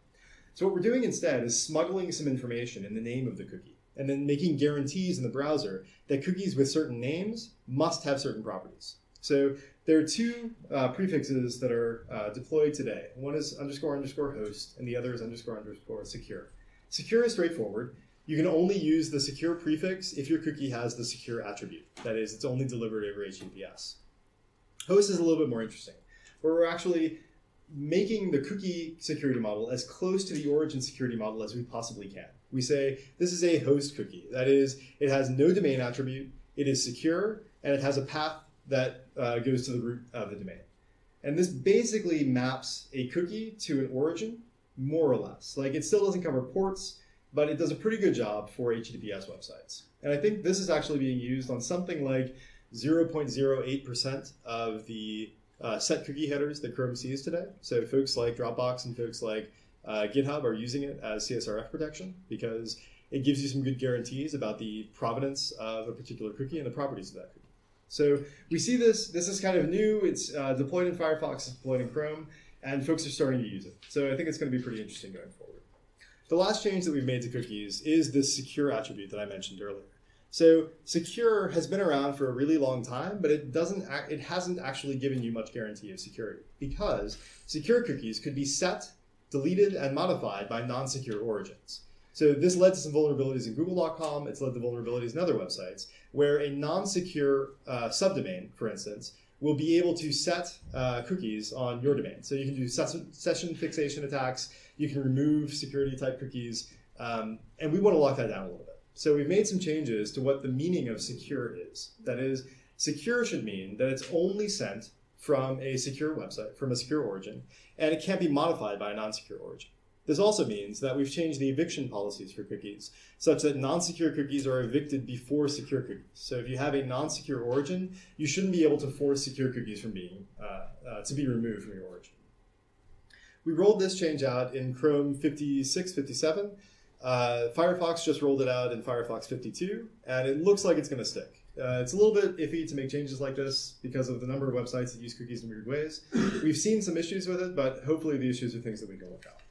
So what we're doing instead is smuggling some information in the name of the cookie and then making guarantees in the browser that cookies with certain names must have certain properties. So there are two prefixes that are deployed today. One is __host, and the other is __ secure. Secure is straightforward. You can only use the secure prefix if your cookie has the secure attribute. That is, it's only delivered over HTTPS. Host is a little bit more interesting, where we're actually making the cookie security model as close to the origin security model as we possibly can. We say, this is a host cookie. That is, it has no domain attribute, it is secure, and it has a path that goes to the root of the domain. And this basically maps a cookie to an origin, more or less. Like, it still doesn't cover ports, but it does a pretty good job for HTTPS websites. And I think this is actually being used on something like 0.08% of the set cookie headers that Chrome sees today. So folks like Dropbox and folks like GitHub are using it as CSRF protection because it gives you some good guarantees about the provenance of a particular cookie and the properties of that cookie. So we see this is kind of new. It's deployed in Firefox, it's deployed in Chrome, and folks are starting to use it. So I think it's going to be pretty interesting going forward. The last change that we've made to cookies is this secure attribute that I mentioned earlier. So secure has been around for a really long time, but it hasn't actually given you much guarantee of security, because secure cookies could be set, deleted, and modified by non-secure origins. So this led to some vulnerabilities in Google.com. It's led to vulnerabilities in other websites where a non-secure subdomain, for instance, will be able to set cookies on your domain. So you can do session fixation attacks. You can remove security type cookies. And we want to lock that down a little bit. So we've made some changes to what the meaning of secure is. That is, secure should mean that it's only sent from a secure website, from a secure origin, and it can't be modified by a non-secure origin. This also means that we've changed the eviction policies for cookies, such that non-secure cookies are evicted before secure cookies. So if you have a non-secure origin, you shouldn't be able to force secure cookies from being to be removed from your origin. We rolled this change out in Chrome 56, 57. Firefox just rolled it out in Firefox 52, and it looks like it's going to stick. It's a little bit iffy to make changes like this because of the number of websites that use cookies in weird ways. We've seen some issues with it, but hopefully the issues are things that we can work out.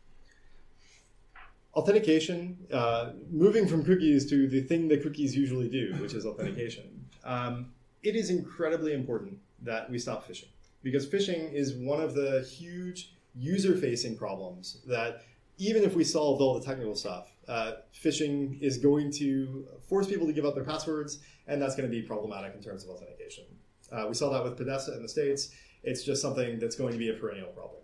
Authentication, moving from cookies to the thing that cookies usually do, which is authentication. It is incredibly important that we stop phishing, because phishing is one of the huge user-facing problems that even if we solved all the technical stuff, phishing is going to force people to give up their passwords, and that's going to be problematic in terms of authentication. We saw that with Podesta in the States. It's just something that's going to be a perennial problem.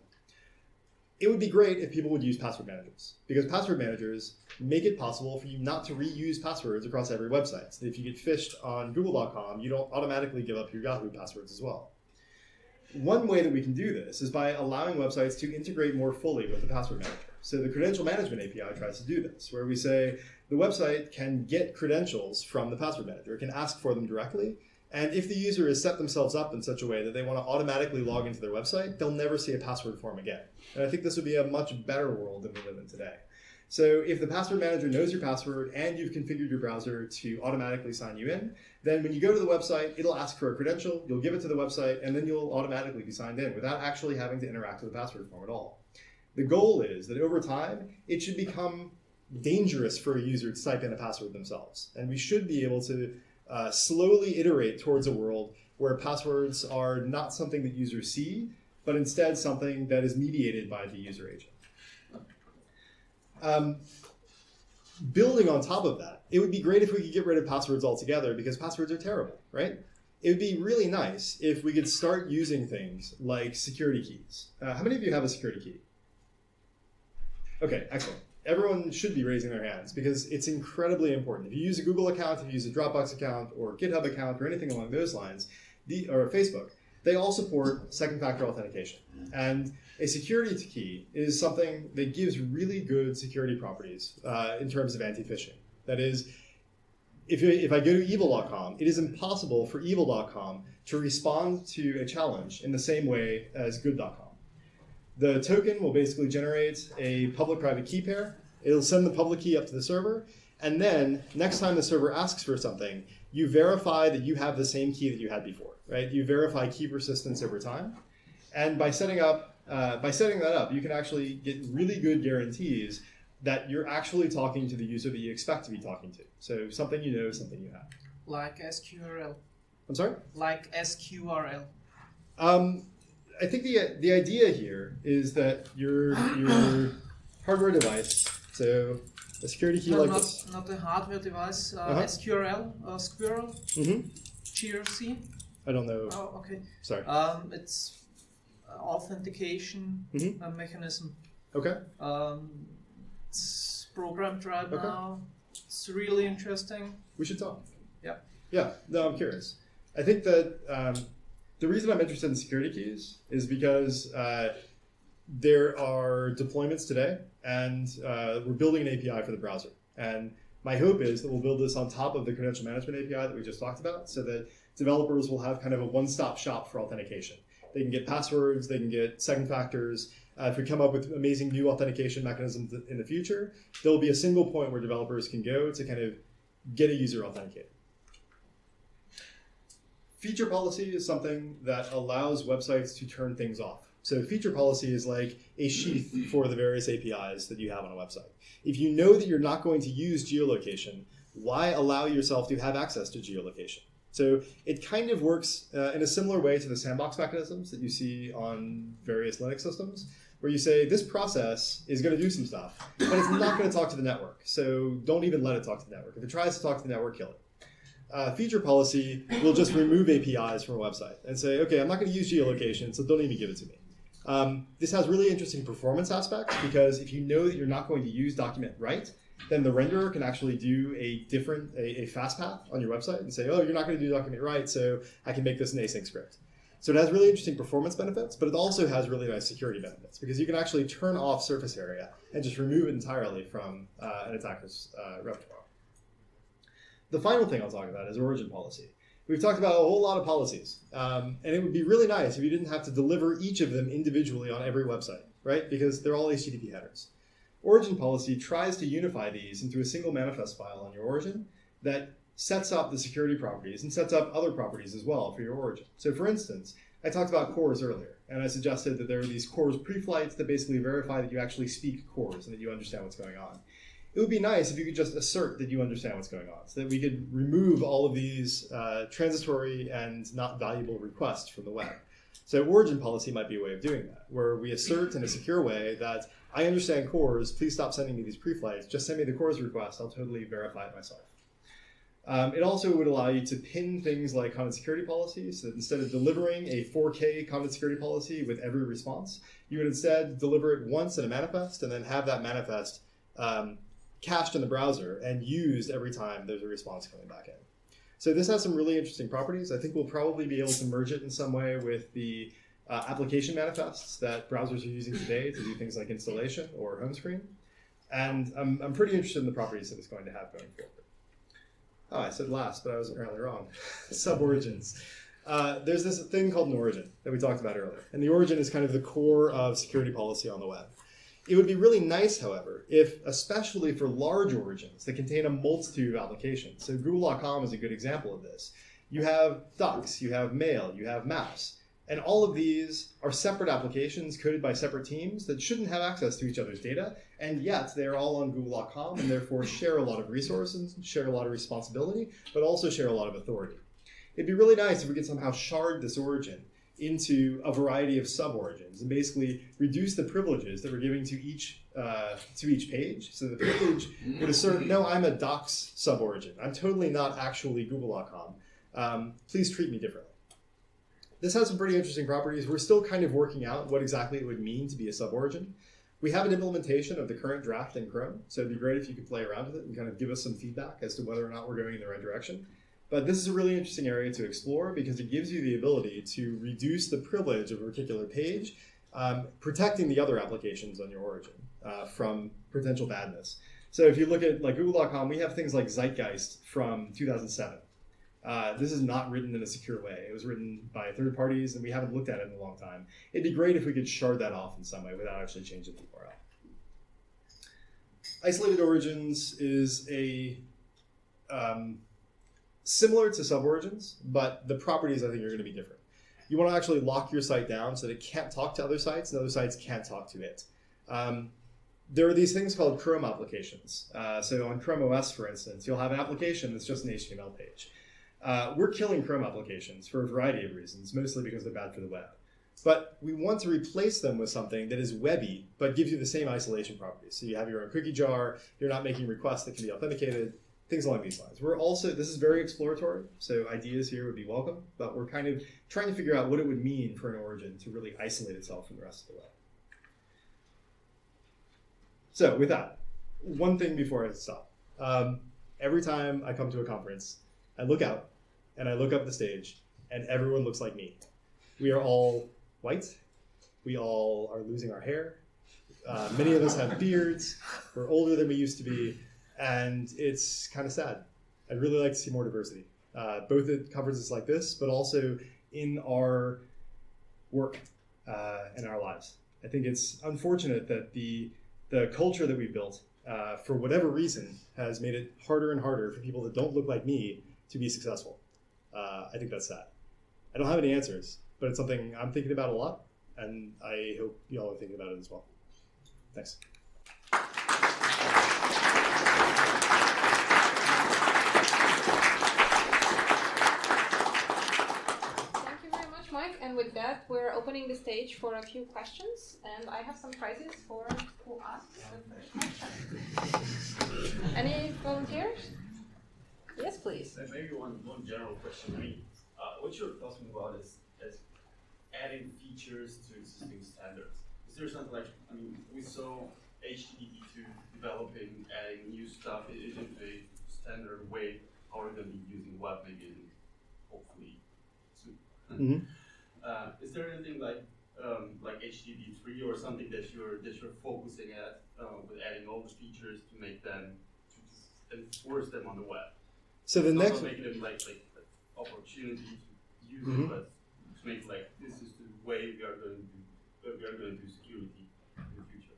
It would be great if people would use password managers, because password managers make it possible for you not to reuse passwords across every website. So if you get phished on Google.com, you don't automatically give up your Yahoo passwords as well. One way that we can do this is by allowing websites to integrate more fully with the password manager. So the Credential Management Api tries to do this, where we say the website can get credentials from the password manager. It can ask for them directly. And if the user has set themselves up in such a way that they want to automatically log into their website, they'll never see a password form again. And I think this would be a much better world than we live in today. So if the password manager knows your password and you've configured your browser to automatically sign you in, then when you go to the website, it'll ask for a credential, you'll give it to the website, and then you'll automatically be signed in without actually having to interact with the password form at all. The goal is that over time, it should become dangerous for a user to type in a password themselves. And we should be able to slowly iterate towards a world where passwords are not something that users see, but instead something that is mediated by the user agent. Building on top of that, it would be great if we could get rid of passwords altogether, because passwords are terrible, right? It would be really nice if we could start using things like security keys. How many of you have a security key? Okay, excellent. Everyone should be raising their hands because it's incredibly important. If you use a Google account, if you use a Dropbox account or GitHub account or anything along those lines, or Facebook, they all support second-factor authentication. And a security key is something that gives really good security properties in terms of anti-phishing. That is, if I go to evil.com, it is impossible for evil.com to respond to a challenge in the same way as good.com. The token will basically generate a public-private key pair. It'll send the public key up to the server, and then next time the server asks for something, you verify that you have the same key that you had before, right? You verify key persistence over time, and by setting that up, you can actually get really good guarantees that you're actually talking to the user that you expect to be talking to. So something you know, something you have. Like SQRL. I'm sorry? Like SQRL. I think the idea here is that your hardware device, so a security key like this. Not a hardware device, SQRL, Squirrel, GRC. I don't know. Oh, okay. Sorry. It's authentication mechanism. Okay. It's programmed right now. It's really interesting. We should talk. Yeah. Yeah. No, I'm curious. I think that the reason I'm interested in security keys is because there are deployments today, and we're building an API for the browser. And my hope is that we'll build this on top of the Credential Management API that we just talked about, so that developers will have kind of a one-stop shop for authentication. They can get passwords, they can get second factors. If we come up with amazing new authentication mechanisms in the future, there'll be a single point where developers can go to kind of get a user authenticated. Feature policy is something that allows websites to turn things off. So feature policy is like a sheath for the various APIs that you have on a website. If you know that you're not going to use geolocation, why allow yourself to have access to geolocation? So it kind of works in a similar way to the sandbox mechanisms that you see on various Linux systems, where you say this process is going to do some stuff, but it's not going to talk to the network. So don't even let it talk to the network. If it tries to talk to the network, kill it. Feature policy will just remove APIs from a website and say, okay, I'm not going to use geolocation, so don't even give it to me. This has really interesting performance aspects because if you know that you're not going to use document write, then the renderer can actually do a fast path on your website and say, oh, you're not going to do document write, so I can make this an async script. So it has really interesting performance benefits, but it also has really nice security benefits because you can actually turn off surface area and just remove it entirely from an attacker's repertoire. The final thing I'll talk about is origin policy. We've talked about a whole lot of policies, and it would be really nice if you didn't have to deliver each of them individually on every website, right? Because they're all HTTP headers. Origin policy tries to unify these into a single manifest file on your origin that sets up the security properties and sets up other properties as well for your origin. So for instance, I talked about CORS earlier, and I suggested that there are these CORS preflights that basically verify that you actually speak CORS and that you understand what's going on. It would be nice if you could just assert that you understand what's going on so that we could remove all of these transitory and not valuable requests from the web. So origin policy might be a way of doing that, where we assert in a secure way that I understand CORS, please stop sending me these preflights, just send me the CORS request, I'll totally verify it myself. It also would allow you to pin things like content security policies, so that instead of delivering a 4K content security policy with every response, you would instead deliver it once in a manifest and then have that manifest cached in the browser and used every time there's a response coming back in. So this has some really interesting properties. I think we'll probably be able to merge it in some way with the application manifests that browsers are using today to do things like installation or home screen. And I'm pretty interested in the properties that it's going to have going forward. Oh, I said last, but I was apparently wrong. Sub-origins. There's this thing called an origin that we talked about earlier. And the origin is kind of the core of security policy on the web. It would be really nice, however, if, especially for large origins that contain a multitude of applications, so Google.com is a good example of this. You have Docs, you have Mail, you have Maps, and all of these are separate applications coded by separate teams that shouldn't have access to each other's data, and yet they're all on Google.com and therefore share a lot of resources, share a lot of responsibility, but also share a lot of authority. It'd be really nice if we could somehow shard this origin into a variety of sub-origins and basically reduce the privileges that we're giving to each page. So the privilege would assert, no, I'm a Docs sub-origin. I'm totally not actually Google.com. Please treat me differently. This has some pretty interesting properties. We're still kind of working out what exactly it would mean to be a sub-origin. We have an implementation of the current draft in Chrome, so it'd be great if you could play around with it and kind of give us some feedback as to whether or not we're going in the right direction. But this is a really interesting area to explore because it gives you the ability to reduce the privilege of a particular page, protecting the other applications on your origin from potential badness. So if you look at like Google.com, we have things like Zeitgeist from 2007. This is not written in a secure way. It was written by third parties, and we haven't looked at it in a long time. It'd be great if we could shard that off in some way without actually changing the URL. Isolated origins is a similar to sub-origins, but the properties I think are going to be different. You want to actually lock your site down so that it can't talk to other sites and other sites can't talk to it. There are these things called Chrome applications. So on Chrome OS, for instance, you'll have an application that's just an HTML page. We're killing Chrome applications for a variety of reasons, mostly because they're bad for the web. But we want to replace them with something that is webby, but gives you the same isolation properties. So you have your own cookie jar, you're not making requests that can be authenticated, things along these lines. We're also, this is very exploratory, so ideas here would be welcome, but we're kind of trying to figure out what it would mean for an origin to really isolate itself from the rest of the web. So with that, one thing before I stop. Every time I come to a conference, I look out and I look up the stage and everyone looks like me. We are all white. We all are losing our hair. Many of us have beards. We're older than we used to be. And it's kind of sad. I'd really like to see more diversity, both at conferences like this, but also in our work and our lives. I think it's unfortunate that the culture that we built, for whatever reason, has made it harder and harder for people that don't look like me to be successful. I think that's sad. I don't have any answers, but it's something I'm thinking about a lot, and I hope you all are thinking about it as well. Thanks. opening the stage for a few questions, and I have some prizes for who asks the first question. Any volunteers? Yes, please. Maybe one general question. I mean, what you're talking about is adding features to existing standards. Is there something like, I mean, we saw HTTP2 developing, adding new stuff in a standard way. How are we going to be using web maybe hopefully soon? Mm-hmm. Is there anything like HTTP3 or something that you're focusing at with adding all the features to make them to enforce them on the web? So the next not making them like opportunity to use mm-hmm. it, but to make like this is the way we are going to do security in the future.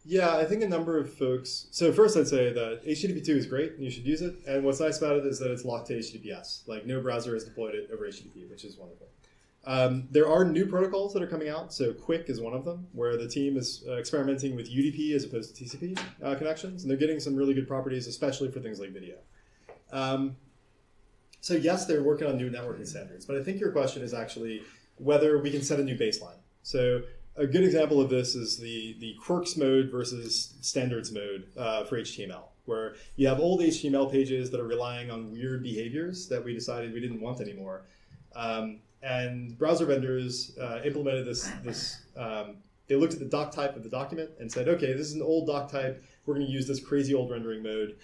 Yeah, I think a number of folks. So first, I'd say that HTTP2 is great and you should use it. And what's nice about it is that it's locked to HTTPS. Like no browser has deployed it over HTTP, which is wonderful. There are new protocols that are coming out. So Quick is one of them, where the team is experimenting with UDP as opposed to TCP connections, and they're getting some really good properties, especially for things like video. So yes, they're working on new networking standards, but I think your question is actually whether we can set a new baseline. So a good example of this is the quirks mode versus standards mode for HTML, where you have old HTML pages that are relying on weird behaviors that we decided we didn't want anymore. And browser vendors implemented this they looked at the doc type of the document and said, okay, this is an old doc type. We're going to use this crazy old rendering mode.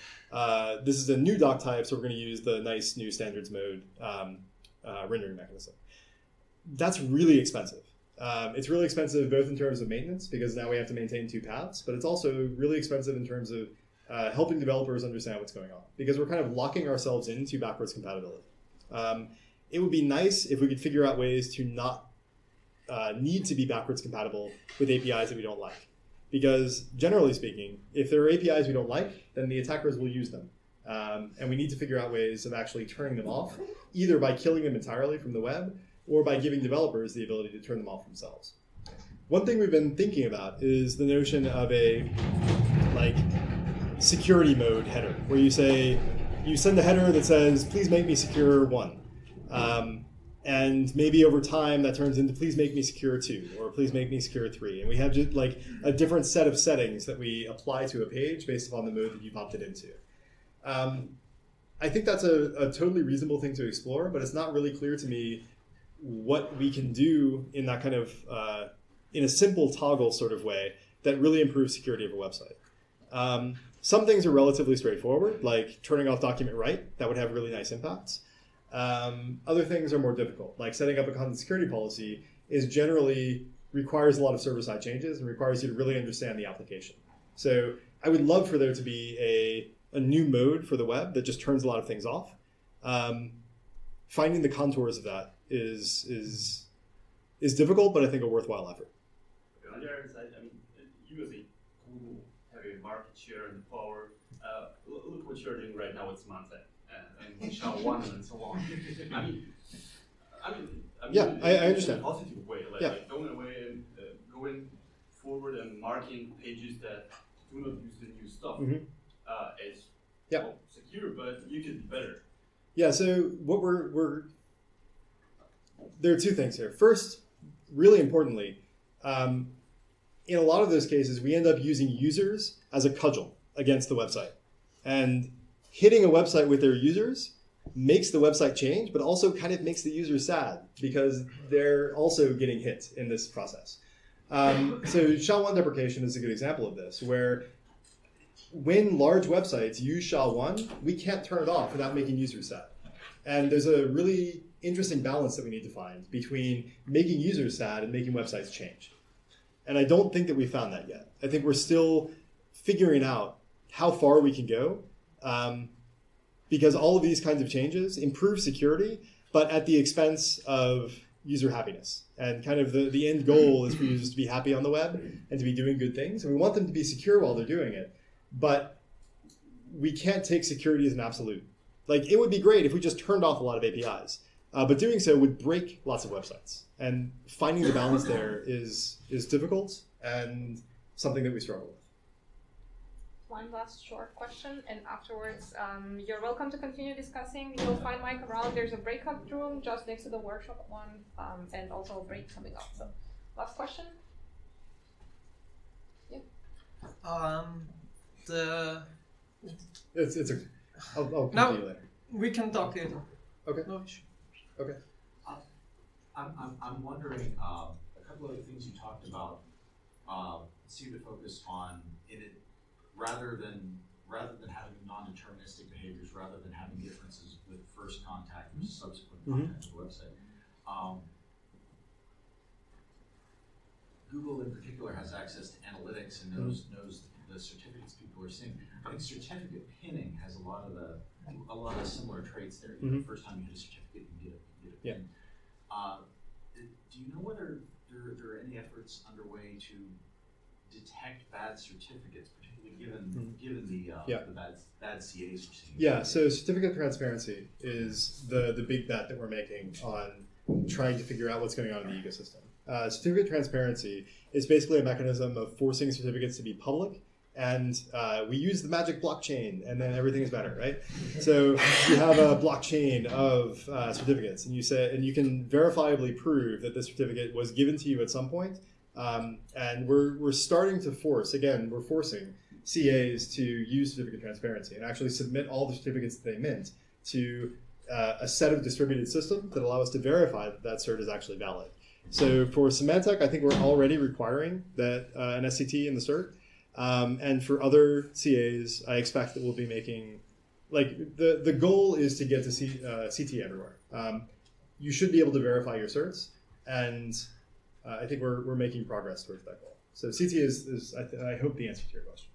This is a new doc type, so we're going to use the nice new standards mode rendering mechanism. That's really expensive. It's really expensive both in terms of maintenance, because now we have to maintain two paths, but it's also really expensive in terms of helping developers understand what's going on, because we're kind of locking ourselves into backwards compatibility. It would be nice if we could figure out ways to not need to be backwards compatible with APIs that we don't like. Because generally speaking, if there are APIs we don't like, then the attackers will use them. And we need to figure out ways of actually turning them off, either by killing them entirely from the web, or by giving developers the ability to turn them off themselves. One thing we've been thinking about is the notion of a security mode header, where you say, you send a header that says, please make me secure 1. And maybe over time that turns into please make me secure 2 or please make me secure 3. And we have just like a different set of settings that we apply to a page based upon the mode that you've opted into. I think that's a totally reasonable thing to explore, but it's not really clear to me what we can do in that kind of, in a simple toggle sort of way that really improves security of a website. Some things are relatively straightforward, like turning off document write. That would have really nice impacts. Other things are more difficult, like setting up a content security policy requires a lot of server-side changes and requires you to really understand the application. So I would love for there to be a new mode for the web that just turns a lot of things off. Finding the contours of that is difficult, but I think a worthwhile effort. On the other side, I mean, you as a Google have a market share and power. Look what you're doing right now with Symantec. And SHA-1 and so on. I mean, yeah, I understand. In a positive way, like going away and going forward and marking pages that do not use the new stuff as well, secure, but you could be better. Yeah. So what there are two things here. First, really importantly, in a lot of those cases, we end up using users as a cudgel against the website, and hitting a website with their users makes the website change, but also kind of makes the users sad because they're also getting hit in this process. So SHA-1 deprecation is a good example of this, where when large websites use SHA-1, we can't turn it off without making users sad. And there's a really interesting balance that we need to find between making users sad and making websites change. And I don't think that we found that yet. I think we're still figuring out how far we can go. Because all of these kinds of changes improve security, but at the expense of user happiness. And kind of the end goal is for users to be happy on the web and to be doing good things. And we want them to be secure while they're doing it. But we can't take security as an absolute. Like, it would be great if we just turned off a lot of APIs. But doing so would break lots of websites. And finding the balance there is difficult and something that we struggle with. one last short question, and afterwards you're welcome to continue discussing. You'll find Mike around. There's a breakout room just next to the workshop one, and also a break coming up. So, last question. Yeah. I'll No. continue later. We can talk later. Okay. No issue. Okay. I'm wondering, a couple of the things you talked about seem to focus on rather than having non-deterministic behaviors, rather than having differences with first contact versus subsequent contact on the website. Google in particular has access to analytics and knows the certificates people are seeing. I think certificate pinning has a lot of similar traits there. You know, the first time you hit a certificate, you get a pin. Do you know whether there are any efforts underway to detect bad certificates, particularly given the bad CAs we're seeing? Yeah, so certificate transparency is the big bet that we're making on trying to figure out what's going on in the ecosystem. Certificate transparency is basically a mechanism of forcing certificates to be public, and we use the magic blockchain, and then everything is better, right? So you have a blockchain of certificates, and you can verifiably prove that this certificate was given to you at some point. And we're starting to we're forcing CAs to use certificate transparency and actually submit all the certificates that they mint to a set of distributed systems that allow us to verify that cert is actually valid. So for Symantec, I think we're already requiring that an SCT in the cert. And for other CAs, I expect that we'll be making, the goal is to get to CT everywhere. You should be able to verify your certs, and I think we're making progress towards that goal. So CT is I hope, the answer to your question.